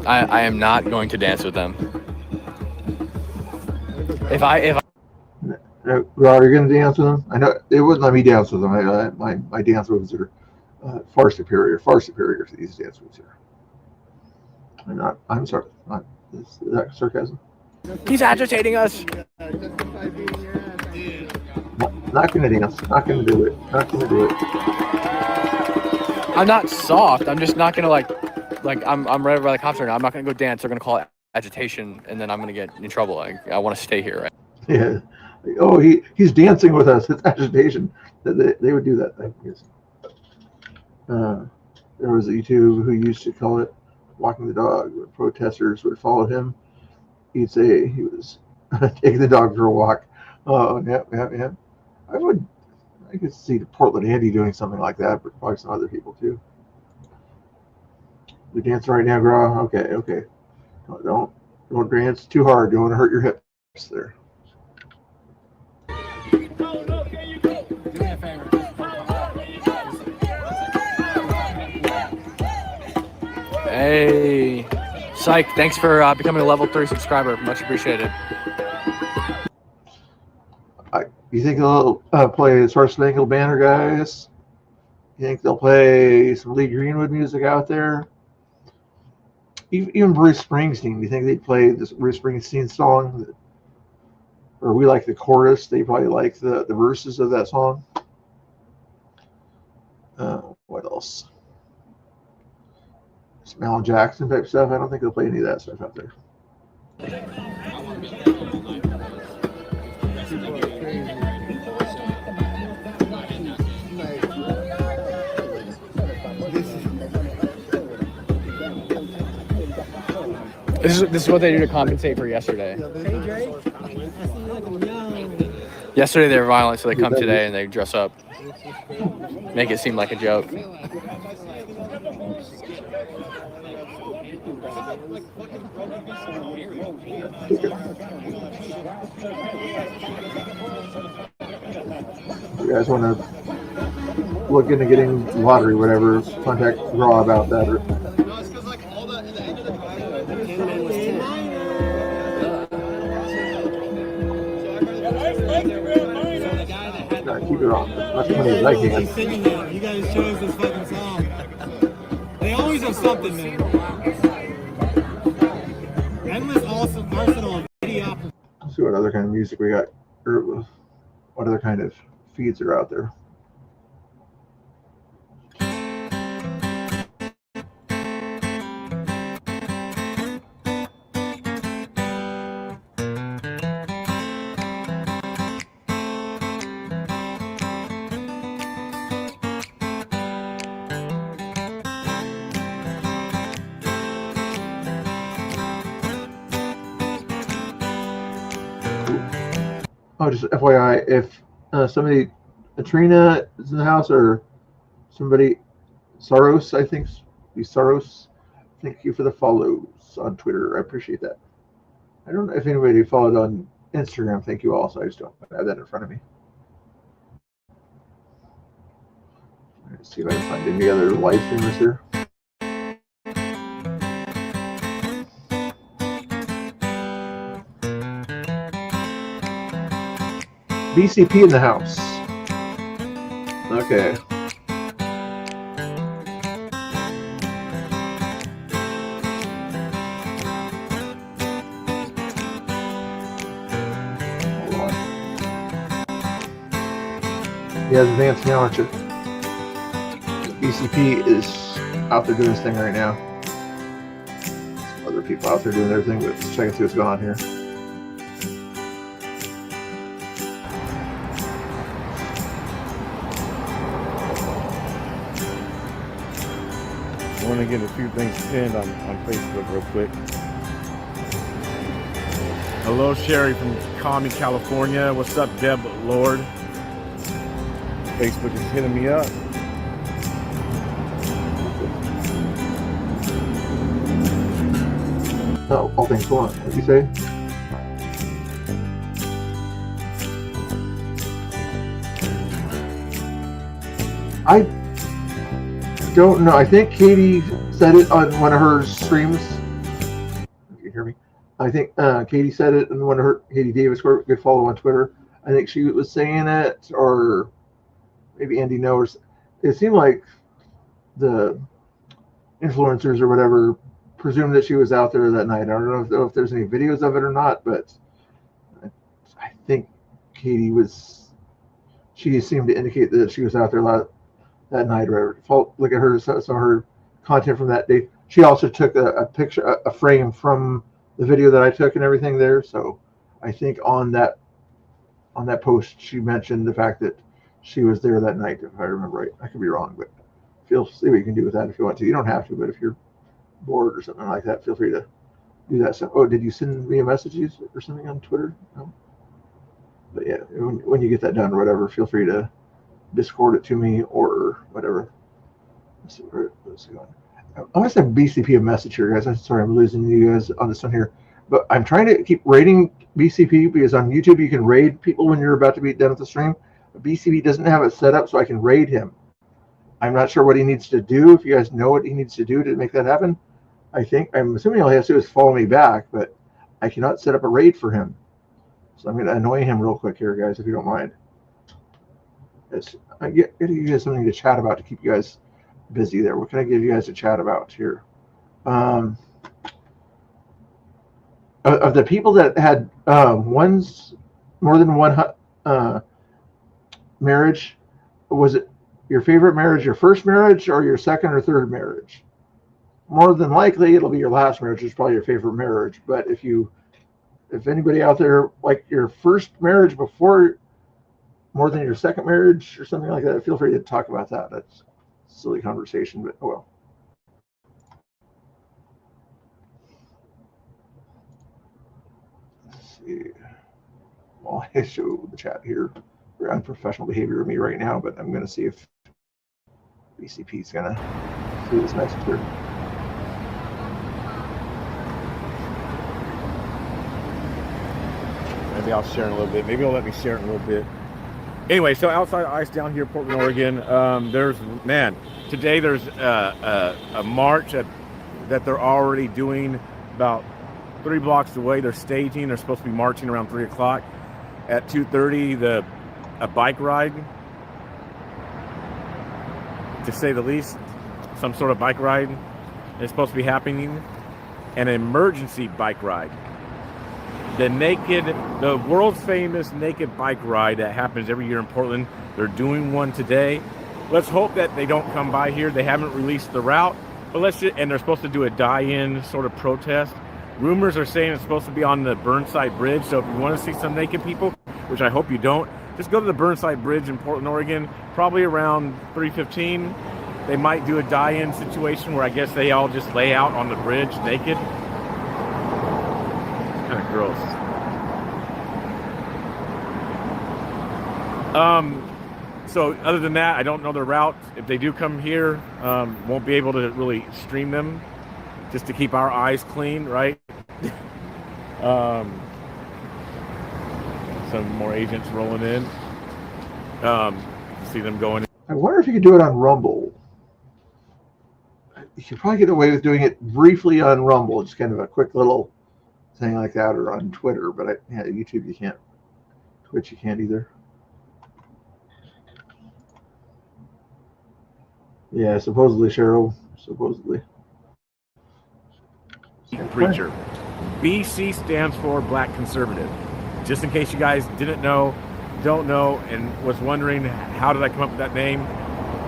I am not going to dance with them. If Rob, you're going to dance with them? I know it wouldn't let me dance with them. My dance moves are far superior to these dance moves here. I'm sorry. Is that sarcasm? He's agitating us. Not going to dance. Not going to do it. I'm not soft. I'm just not going to I'm ready by the cops right now. I'm not going to go dance. They're going to call it agitation, and then I'm going to get in trouble. I want to stay here. Right? Yeah. Oh, he's dancing with us. It's agitation. They would do that thing. Yes. There was a YouTube who used to call it walking the dog. When protesters would follow him, he'd say he was taking the dog for a walk. Oh, yeah. I could see Portland Andy doing something like that, but probably some other people too. We dance right now, girl. Okay. Don't dance too hard. Don't want to hurt your hips there. Hey, Psych, thanks for becoming a level 3 subscriber. Much appreciated. You think they'll play Star Spangled Banner, guys? You think they'll play some Lee Greenwood music out there? Even Bruce Springsteen. Do you think they'd play this Bruce Springsteen song? or we like the chorus. They probably like the verses of that song. What else? Some Alan Jackson type stuff. I don't think they'll play any of that stuff out there. This is what they do to compensate for yesterday. Yesterday they were violent, so they come today and they dress up. Make it seem like a joke. You guys want to look into getting lottery, whatever, contact Raw about that. Keep it on. As much money as I can. You guys chose this fucking song. They always have something, man. Endless awesome arsenal of video. Let's see what other kind of music we got, or what other kind of feeds are out there. Oh, just FYI, if somebody, Trina is in the house, or somebody, Saros, I think, Saros, thank you for the follows on Twitter. I appreciate that. I don't know if anybody followed on Instagram. Thank you also. I just don't have that in front of me. Let's see if I can find any other live streamers here. BCP in the house. Okay. Hold on. You guys advanced now, aren't you? BCP is out there doing his thing right now. Some other people out there doing their thing, but let's check and see what's going on here. I want to get a few things pinned on Facebook real quick. Hello, Sherry from Commie, California. What's up, Deb Lord? Facebook is hitting me up. Oh, all things going. What did you say? I don't know. I think Katie said it on one of her streams. You can hear me. I think Katie said it in one of her, Katie Davis, good follow on Twitter. I think she was saying it, or maybe Andy knows. It seemed like the influencers or whatever presumed that she was out there that night. I don't know if there's any videos of it or not, but I think Katie was, she seemed to indicate that she was out there that night or whatever. Look at her, some of her content from that day. She also took a picture, a frame from the video that I took and everything there. So I think on that post, she mentioned the fact that she was there that night, if I remember right. I could be wrong, but see what you can do with that if you want to. You don't have to, but if you're bored or something like that, feel free to do that stuff. Oh, did you send me a message or something on Twitter? No. But yeah, when you get that done or whatever, feel free to Discord it to me or whatever. Let's see where it's going. I want to send BCP a message here, guys. I'm sorry I'm losing you guys on this one here, but I'm trying to keep rating BCP because on YouTube you can raid people when you're about to be done with the stream. But BCP doesn't have it set up so I can raid him. I'm not sure what he needs to do. If you guys know what he needs to do to make that happen, I'm assuming all he has to do is follow me back, but I cannot set up a raid for him. So I'm going to annoy him real quick here, guys, if you don't mind. I get you guys something to chat about to keep you guys busy there. What can I give you guys to chat about here? Of the people that had one's more than one marriage, was it your favorite marriage, your first marriage, or your second or third marriage? More than likely, it'll be your last marriage is probably your favorite marriage. But if anybody out there like your first marriage before more than your second marriage or something like that, feel free to talk about that. That's a silly conversation, but oh well. Let's see. Well, I show the chat here. Very unprofessional behavior of me right now, but I'm going to see if BCP is going to see this message here. Maybe I'll share in a little bit. Maybe I'll let me share it in a little bit. Anyway, so outside ICE down here, Portland, Oregon, today there's a march that they're already doing about 3 blocks away. They're staging. They're supposed to be marching around 3 o'clock. At 2:30, a bike ride, to say the least, some sort of bike ride is supposed to be happening, an emergency bike ride. The world famous naked bike ride that happens every year in Portland. They're doing one today. Let's hope that they don't come by here. They haven't released the route, but and they're supposed to do a die-in sort of protest. Rumors are saying it's supposed to be on the Burnside Bridge. So if you want to see some naked people, which I hope you don't, just go to the Burnside Bridge in Portland, Oregon, probably around 3:15. They might do a die-in situation where I guess they all just lay out on the bridge naked. Kind of gross. So other than that, I don't know the route. If they do come here, won't be able to really stream them, just to keep our eyes clean, right? Some more agents rolling in. See them going in. I wonder if you could do it on Rumble. You could probably get away with doing it briefly on Rumble, just kind of a quick little thing like that, or on Twitter. But YouTube you can't. Twitch you can't either. Yeah, supposedly, Cheryl. Supposedly. Preacher. BC stands for Black Conservative. Just in case you guys don't know, and was wondering how did I come up with that name.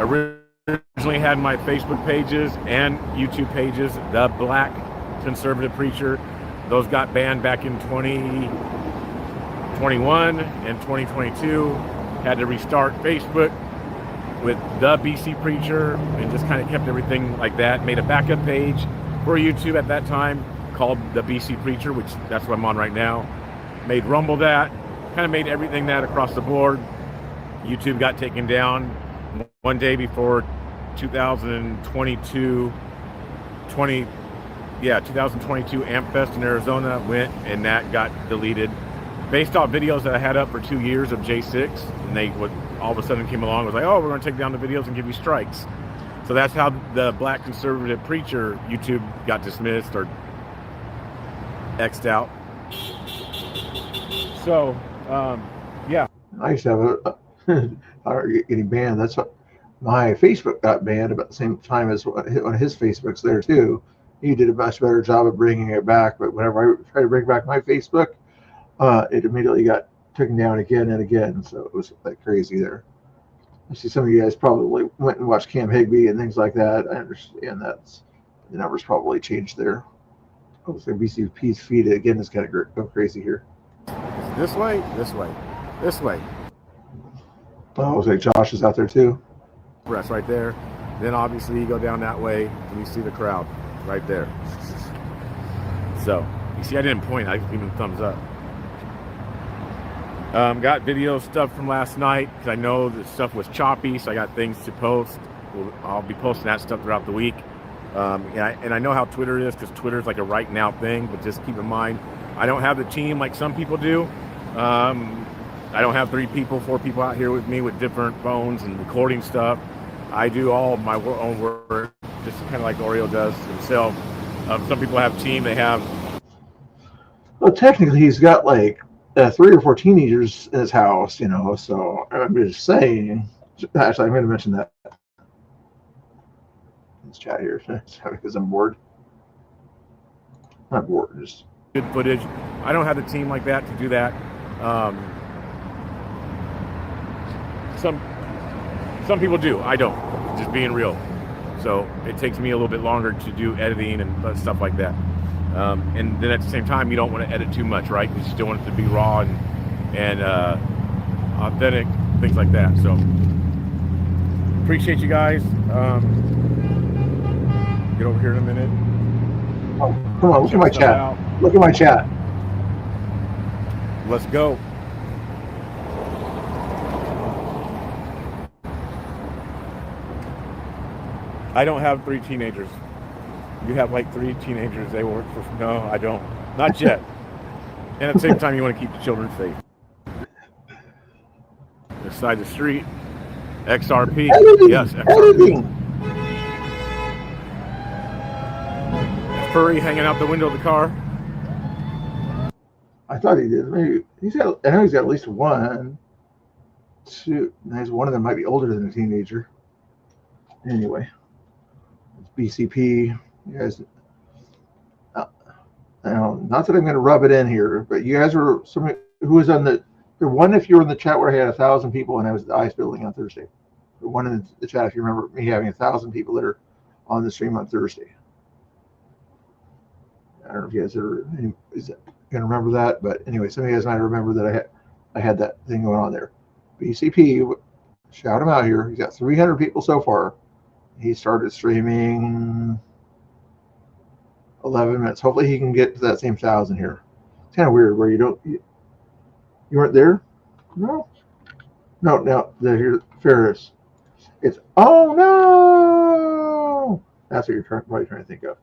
Originally had my Facebook pages and YouTube pages, The Black Conservative Preacher. Those got banned back in 2021 and 2022. Had to restart Facebook with The BC Preacher and just kind of kept everything like that. Made a backup page for YouTube at that time called The BC Preacher, which that's what I'm on right now. Made Rumble that, kind of made everything that across the board. YouTube got taken down one day before 2022 AmpFest in Arizona went, and that got deleted based off videos that I had up for 2 years of J6, and they would all of a sudden came along and was like, oh, we're going to take down the videos and give you strikes. So that's how the Black Conservative Preacher YouTube got dismissed or X'd out. So, yeah. I used to have getting banned. That's what my Facebook got banned about the same time as one of his Facebook's there too. He did a much better job of bringing it back, but whenever I tried to bring back my Facebook, it immediately got taken down again and again. So it was like crazy there. I see some of you guys probably went and watched Cam Higby and things like that. I understand that the numbers probably changed there. Oh, so BCP's feed again is kind of go crazy here. This way, this way, this way. Oh, it's like Josh is out there too. That's right there. Then obviously you go down that way and you see the crowd right there. So you see, I didn't point. I just gave him a thumbs up. Got video stuff from last night because I know the stuff was choppy, so I got things to post. I'll be posting that stuff throughout the week. And I know how Twitter is, because Twitter is like a right now thing, but just keep in mind, I don't have the team like some people do. I don't have 3 people, 4 people out here with me with different phones and recording stuff. I do all of my own work, just kind of like Oreo does himself. Some people have a team, they have... Well, technically he's got like 3 or 4 teenagers in his house, you know, so I'm just saying. Actually, I'm going to mention that. Let's chat here because I'm bored. Not bored, just good footage. I don't have a team like that to do that. some people do. I don't. Just being real. So it takes me a little bit longer to do editing and stuff like that. And then at the same time, you don't want to edit too much, right? You still want it to be raw and authentic, things like that. So appreciate you guys. Get over here in a minute. Oh, come on, look at my chat. Out. Look at my chat. Let's go. I don't have 3 teenagers. You have like 3 teenagers. They work for. No, I don't. Not yet. And at the same time, you want to keep the children safe. This side of the street. XRP. Editing. Yes, XRP. Furry hanging out the window of the car. I thought he did. Maybe he's got. I know he's got at least 1, 2. Nice. One of them might be older than a teenager. Anyway, it's BCP. You guys. Not that I'm going to rub it in here, but you guys were somebody who was on the one. If you were in the chat where I had 1,000 people and I was at the ICE building on Thursday. The one in the chat, if you remember me having 1,000 people that are on the stream on Thursday. I don't know if you guys are going to remember that, but anyway, some of you guys might remember that I had that thing going on there. BCP, shout him out here. He's got 300 people so far. He started streaming 11 minutes. Hopefully he can get to that same 1,000 here. It's kind of weird where you weren't there? No. Here's Ferris. It's, oh no! That's what you're probably trying to think of.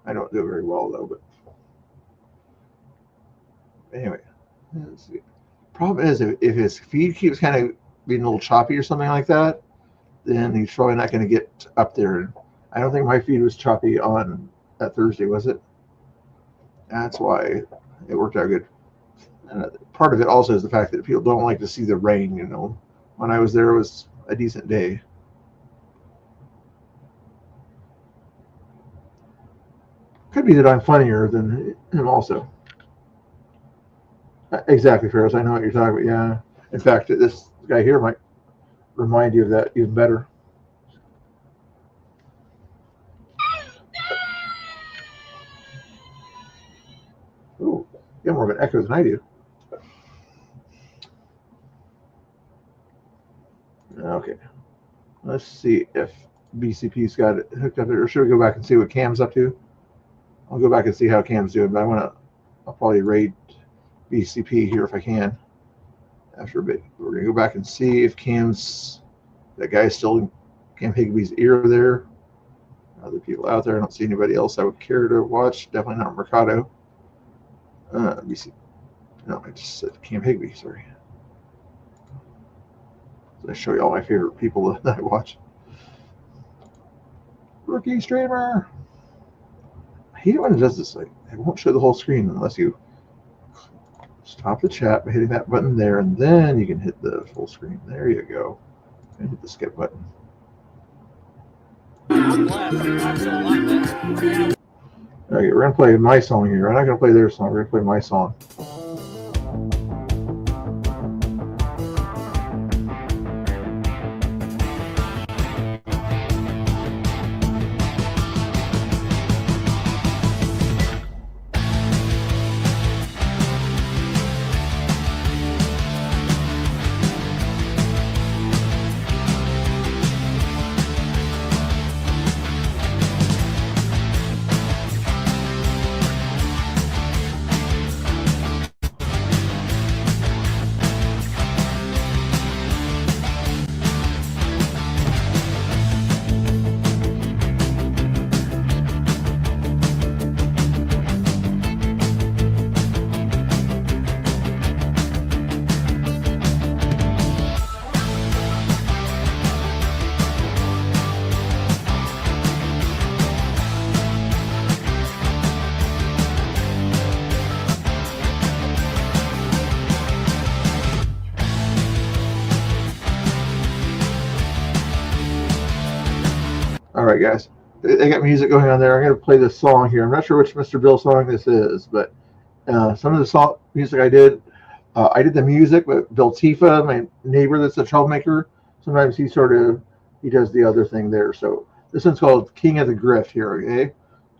I don't do it very well though, but anyway, let's see. Problem is if his feed keeps kind of being a little choppy or something like that, then he's probably not going to get up there. I don't think my feed was choppy on that Thursday, was it? That's why it worked out good. And part of it also is the fact that people don't like to see the rain. You know, when I was there, it was a decent day. Could be that I'm funnier than him also. Exactly, Ferris. I know what you're talking about. Yeah. In fact, this guy here might remind you of that even better. Ooh, you have more of an echo than I do. Okay. Let's see if BCP's got it hooked up there. Or should we go back and see what Cam's up to? I'll go back and see how Cam's doing, but I'll probably raid BCP here if I can. After a bit, we're gonna go back and see if that guy's still in Cam Higby's ear there. Other people out there. I don't see anybody else I would care to watch. Definitely not Mercado. BC. No, I just said Cam Higby. Sorry. So I show you all my favorite people that I watch. Rookie streamer. I hate it when it does this. Like, it won't show the whole screen unless you stop the chat by hitting that button there, and then you can hit the full screen. There you go. And hit the skip button. Okay, we're going to play my song here. I'm not going to play their song. We're going to play my song. All right, guys. They got music going on there. I'm going to play this song here. I'm not sure which Mr. Bill song this is, but some of the music I did I did the music, but Bill Tifa, my neighbor that's a troublemaker, sometimes he does the other thing there. So this one's called King of the Grift here, okay?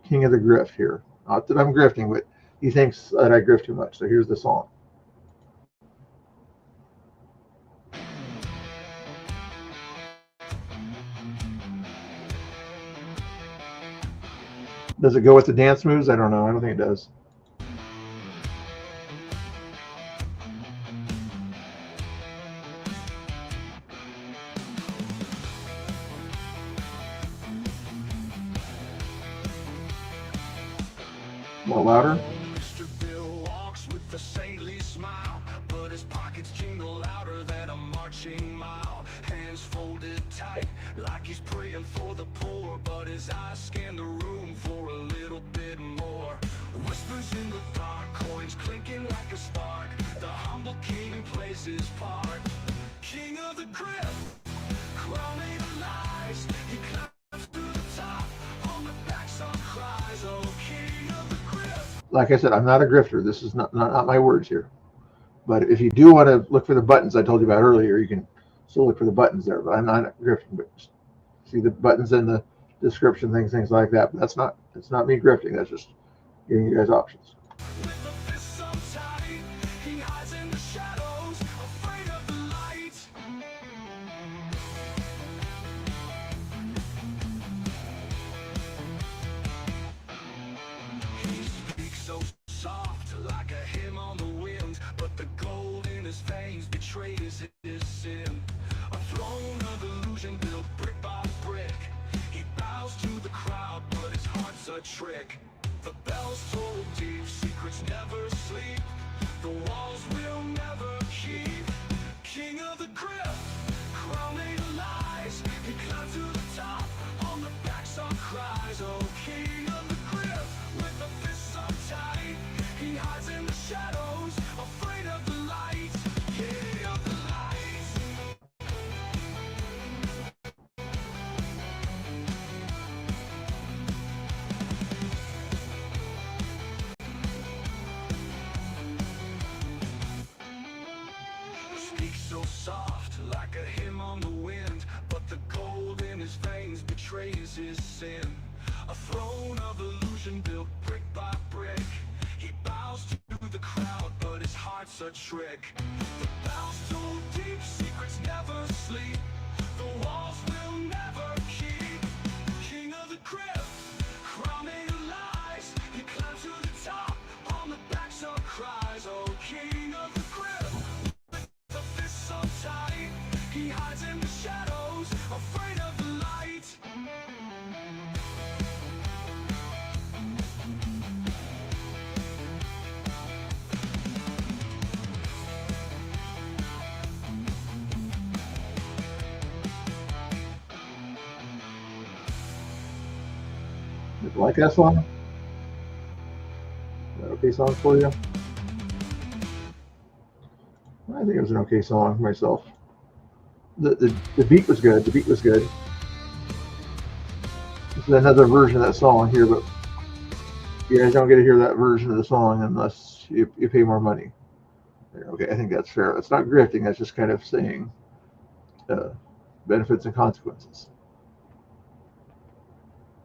King of the Grift here. Not that I'm grifting, but he thinks that I grift too much. So here's the song. Does it go with the dance moves? I don't know. I don't think it does. A little louder. Mr. Bill walks with a saintly smile, but his pockets jingle louder than a marching mile. Hands folded tight, like he's praying for the poor, but his eyes scan the room for a little bit more. Whispers in the dark, coins clinking like a spark. The humble king plays his part. King of the grip, crown made of lies. He climbs to the top, on the backs of cries. Oh, king of the grip. Like I said, I'm not a grifter. This is not my words here. But if you do want to look for the buttons I told you about earlier, you can still look for the buttons there. But I'm not grifting. But see the buttons in the description, things like that. But it's not me grifting. That's just giving you guys options. Betrays his sin. A throne of illusion built brick by brick. He bows to the crowd, but his heart's a trick. The bells toll deep, secrets never sleep. The walls will never keep. King of the grip, crown made of lies. He climbs to the top, on the backs of cries. Oh, king of the grip, with the fists so tight. He hides in the shadows, afraid of the light. Soft like a hymn on the wind, but the gold in his veins betrays his sin. A throne of illusion built brick by brick. He bows to the crowd, but his heart's a trick. The bells toll deep, secrets never sleep. The walls will never keep. King of the grip, crown made of lies. He climbs to the top, on the backs of cries. Oh, king of the grip. So tight, he hides in the shadows, afraid of the light. You like that song? Is that okay song for you? I think it was an okay song myself. The beat was good. The beat was good. This is another version of that song here, but you guys don't get to hear that version of the song unless you pay more money. Okay, I think that's fair. That's not grifting. That's just kind of saying benefits and consequences.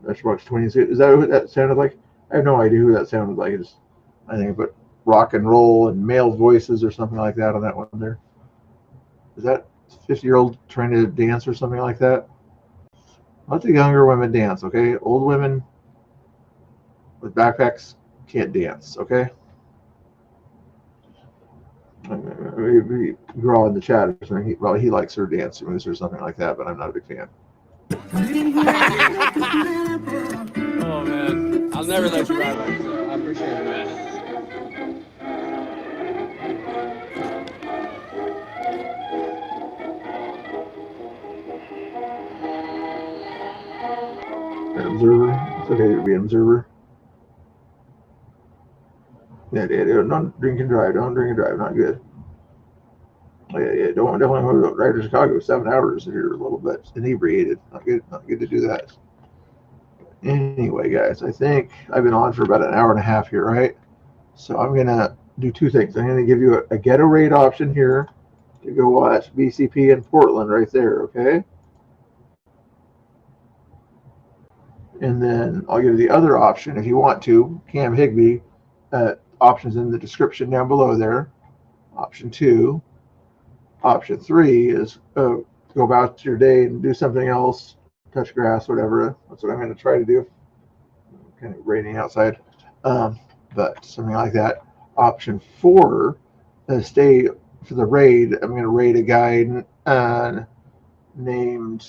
Matchbox 20. Is that what that sounded like? I have no idea who that sounded like. I think I put rock and roll and male voices or something like that on that one there. Is that 50-year-old trying to dance or something like that? Let the younger women dance, okay? Old women with backpacks can't dance, okay? Maybe Graw in the chat or something. Well, he likes her dance moves or something like that, but I'm not a big fan. Oh man, I'll never let you ride like that. I appreciate it, man. Observer. It's okay to be an observer. Yeah, don't drink and drive. Don't drink and drive. Not good. Yeah. Definitely want to drive to Chicago 7 hours if you're a little bit inebriated. Not good. Not good to do that. Anyway, guys, I think I've been on for about an hour and a half here, right? So I'm gonna do two things. I'm going to give you a get a raid option here to go watch BCP in Portland right there, okay? And then I'll give you the other option if you want to, Cam Higby, options in the description down below there. Option 2. Option 3 is go about your day and do something else, touch grass, whatever. That's what I'm going to try to do. Kind of raining outside, but something like that. Option 4 is stay for the raid. I'm going to raid a guy named,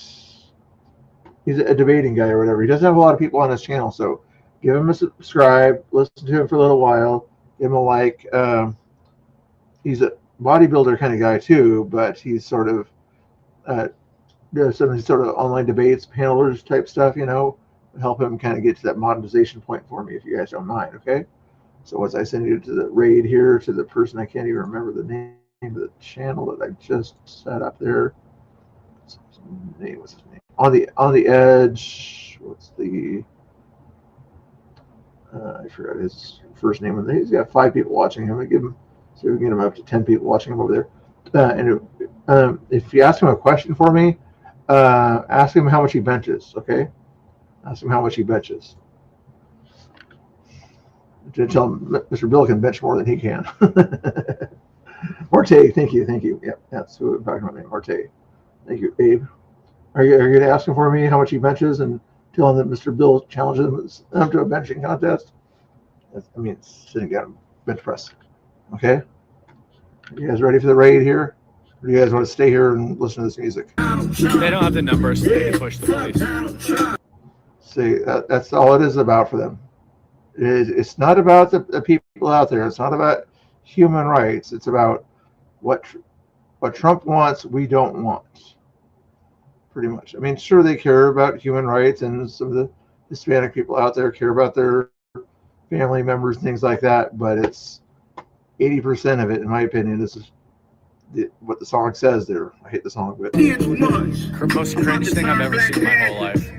he's a debating guy or whatever. He doesn't have a lot of people on his channel, so give him a subscribe, listen to him for a little while, give him a like. He's a bodybuilder kind of guy too, but he's sort of does some sort of online debates, panelers type stuff, you know, help him kind of get to that monetization point for me if you guys don't mind, okay? So once I send you to the raid here to the person, I can't even remember the name of the channel that I just set up there. What's his name? On the edge. What's the? I forgot his first name. He's got 5 people watching him. I give him, see if we can get him up to 10 people watching him over there. And if you ask him a question for me, ask him how much he benches. Okay, ask him how much he benches. To tell him Mr. Bill can bench more than he can. Morte, thank you. Yep, that's who I'm talking about. Morte, thank you, Abe. Are you going to ask him for me how much he benches and tell him that Mr. Bill challenges him to a benching contest? I mean, sitting down bench press. Okay. Are you guys ready for the raid here? Or do you guys want to stay here and listen to this music? They don't have the numbers so they can push the police. See, that's all it is about for them. It's not about the people out there. It's not about human rights. It's about what Trump wants, we don't want. Pretty much. I mean, sure, they care about human rights, and some of the Hispanic people out there care about their family members, things like that. But it's 80% of it, in my opinion. This is what the song says there. I hate the song, but most cringe thing I've ever seen in my whole life.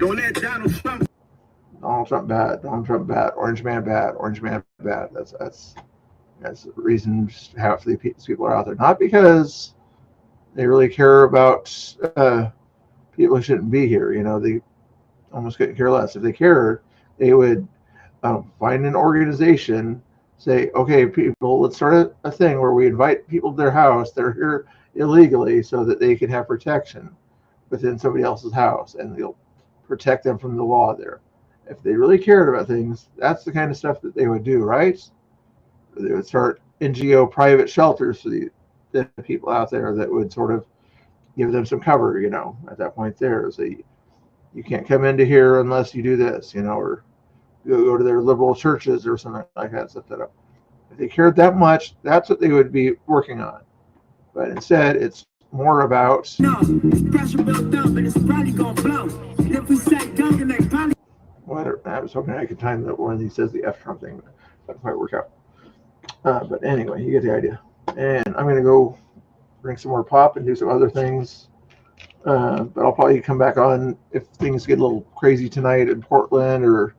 Donald Trump bad. Donald Trump bad. Orange man bad. Orange man bad. That's the reason half of these people are out there. Not because they really care about people who shouldn't be here. You know, they almost couldn't care less. If they cared, they would find an organization, say, okay, people, let's start a thing where we invite people to their house. They're here illegally so that they can have protection within somebody else's house, and they'll protect them from the law there. If they really cared about things, that's the kind of stuff that they would do, right? They would start NGO private shelters for the people out there that would sort of give them some cover, you know, at that point there. So you can't come into here unless you do this, you know, or go to their liberal churches or something like that, set that up. If they cared that much, that's what they would be working on. But instead, it's more about... Well, I was hoping I could time that when he says the F Trump thing, but that might work out. But anyway, you get the idea. And I'm going to go drink some more pop and do some other things. But I'll probably come back on if things get a little crazy tonight in Portland, or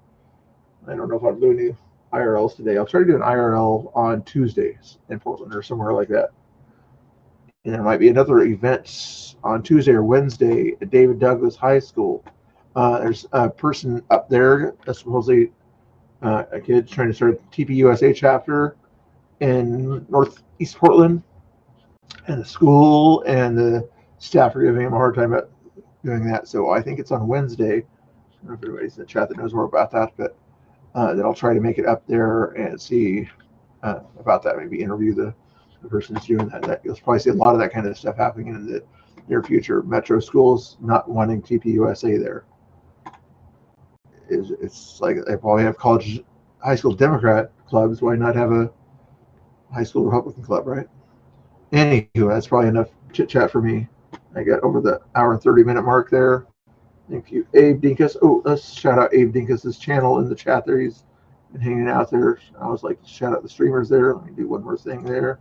I don't know if I'm doing any IRLs today. I'll try to do an IRL on Tuesdays in Portland or somewhere like that. And there might be another event on Tuesday or Wednesday at David Douglas High School. There's a person up there, supposedly a kid trying to start a TPUSA chapter in Northeast Portland, and the school and the staff are giving him a hard time about doing that. So I think it's on Wednesday. I don't know if anybody's in the chat that knows more about that, but then I'll try to make it up there and see about that. Maybe interview the person that's doing that. You'll probably see a lot of that kind of stuff happening in the near future. Metro schools not wanting TPUSA there. It's like they probably have high school Democrat clubs. Why not have a high school Republican club, right? Anywho, that's probably enough chit chat for me. I got over the hour and 30-minute mark there. Thank you, Abe Dinkus. Oh, let's shout out Abe Dinkus' channel in the chat there. He's been hanging out there. I always like to shout out the streamers there. Let me do one more thing there.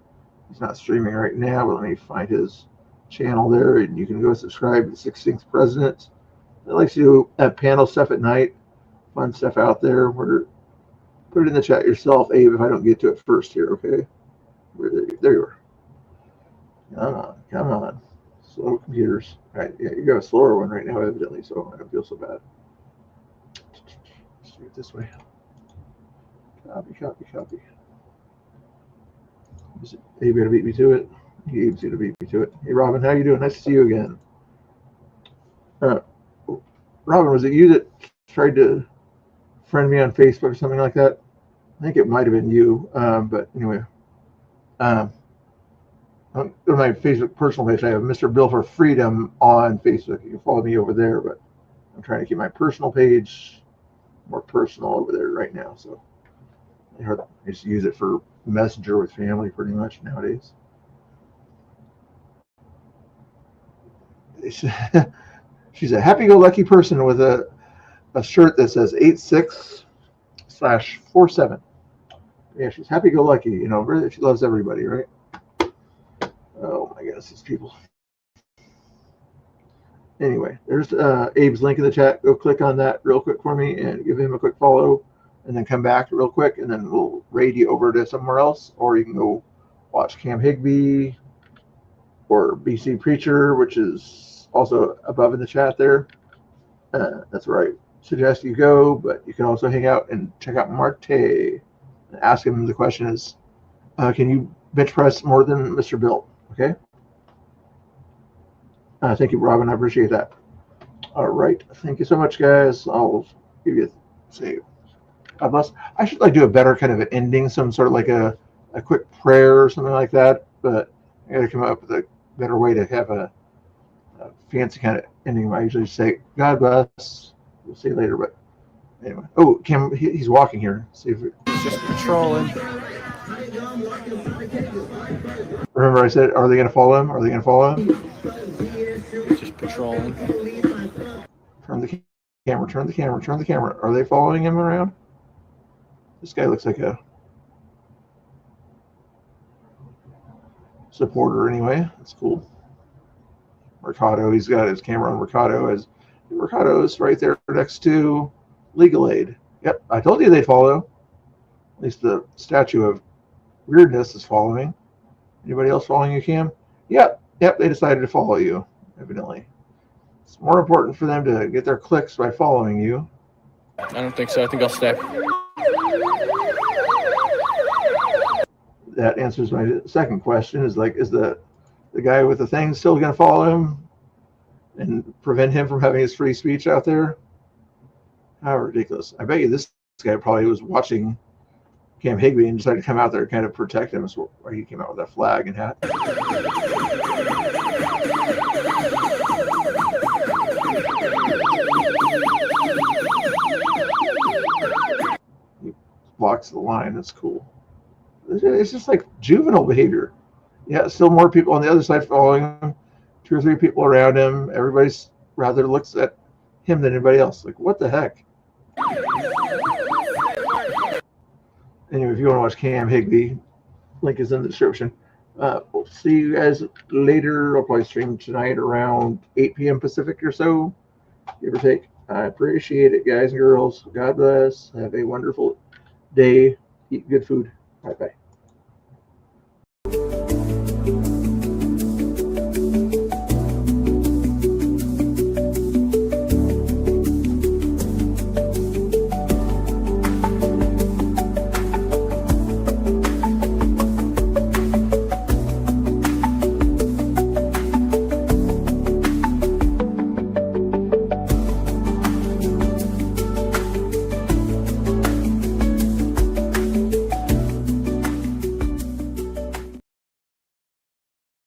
He's not streaming right now, but let me find his channel there, and you can go subscribe to the 16th President. I like to do panel stuff at night, fun stuff out there. Put it in the chat yourself, Abe, if I don't get to it first here, okay? There you are. Come on. Slow computers. All right, yeah, you got a slower one right now, evidently, so I don't feel so bad. Let's do it this way. Copy. Is Abe gonna beat me to it? Abe's gonna beat me to it. Hey, Robin, how you doing? Nice to see you again. Robin, was it you that tried to friend me on Facebook or something like that? I think it might have been you, but anyway. On my Facebook personal page, I have Mr. Bill for Freedom on Facebook. You can follow me over there, but I'm trying to keep my personal page more personal over there right now. So I just use it for Messenger with family pretty much nowadays. She's a happy-go-lucky person with a shirt that says 86/47. Yeah, she's happy-go-lucky. You know, really, she loves everybody, right? Oh my goodness, these people. Anyway, there's Abe's link in the chat. Go click on that real quick for me and give him a quick follow, and then come back real quick, and then we'll raid you over to somewhere else, or you can go watch Cam Higby or BC Preacher, which is also above in the chat there. That's where I suggest you go, but you can also hang out and check out Marte and ask him the question is, can you bench press more than Mr. Bill? Okay. Thank you, Robin. I appreciate that. All right. Thank you so much, guys. I'll give you say God bless. I should do a better kind of an ending, some sort of like a quick prayer or something like that, but I got to come up with a better way to have a fancy kind of ending. I usually say God bless. We'll see you later, but anyway. Oh, Cam, he's walking here. See if he's just patrolling. Remember I said, are they going to follow him? Are they going to follow him? Just patrolling. Turn the camera. Are they following him around? This guy looks like a supporter anyway. That's cool. Mercado, he's got his camera on Mercado. Mercado's right there next to Legal Aid. Yep, I told you they'd follow. At least the statue of weirdness is following. Anybody else following you, Cam? Yep, they decided to follow you, evidently. It's more important for them to get their clicks by following you. I don't think so. I think I'll stay. That answers my second question, is the guy with the thing still going to follow him and prevent him from having his free speech out there? How ridiculous. I bet you this guy probably was watching Cam Higby and decided to come out there and kind of protect him. So why he came out with that flag and hat. He blocks the line. That's cool. It's just like juvenile behavior. Yeah, still more people on the other side following him. 2 or 3 people around him. Everybody's rather looks at him than anybody else. Like, what the heck? Anyway, if you want to watch Cam Higby, link is in the description. We'll see you guys later. I'll probably stream tonight around 8 p.m. Pacific or so, give or take. I appreciate it, guys and girls. God bless. Have a wonderful day. Eat good food. Bye-bye.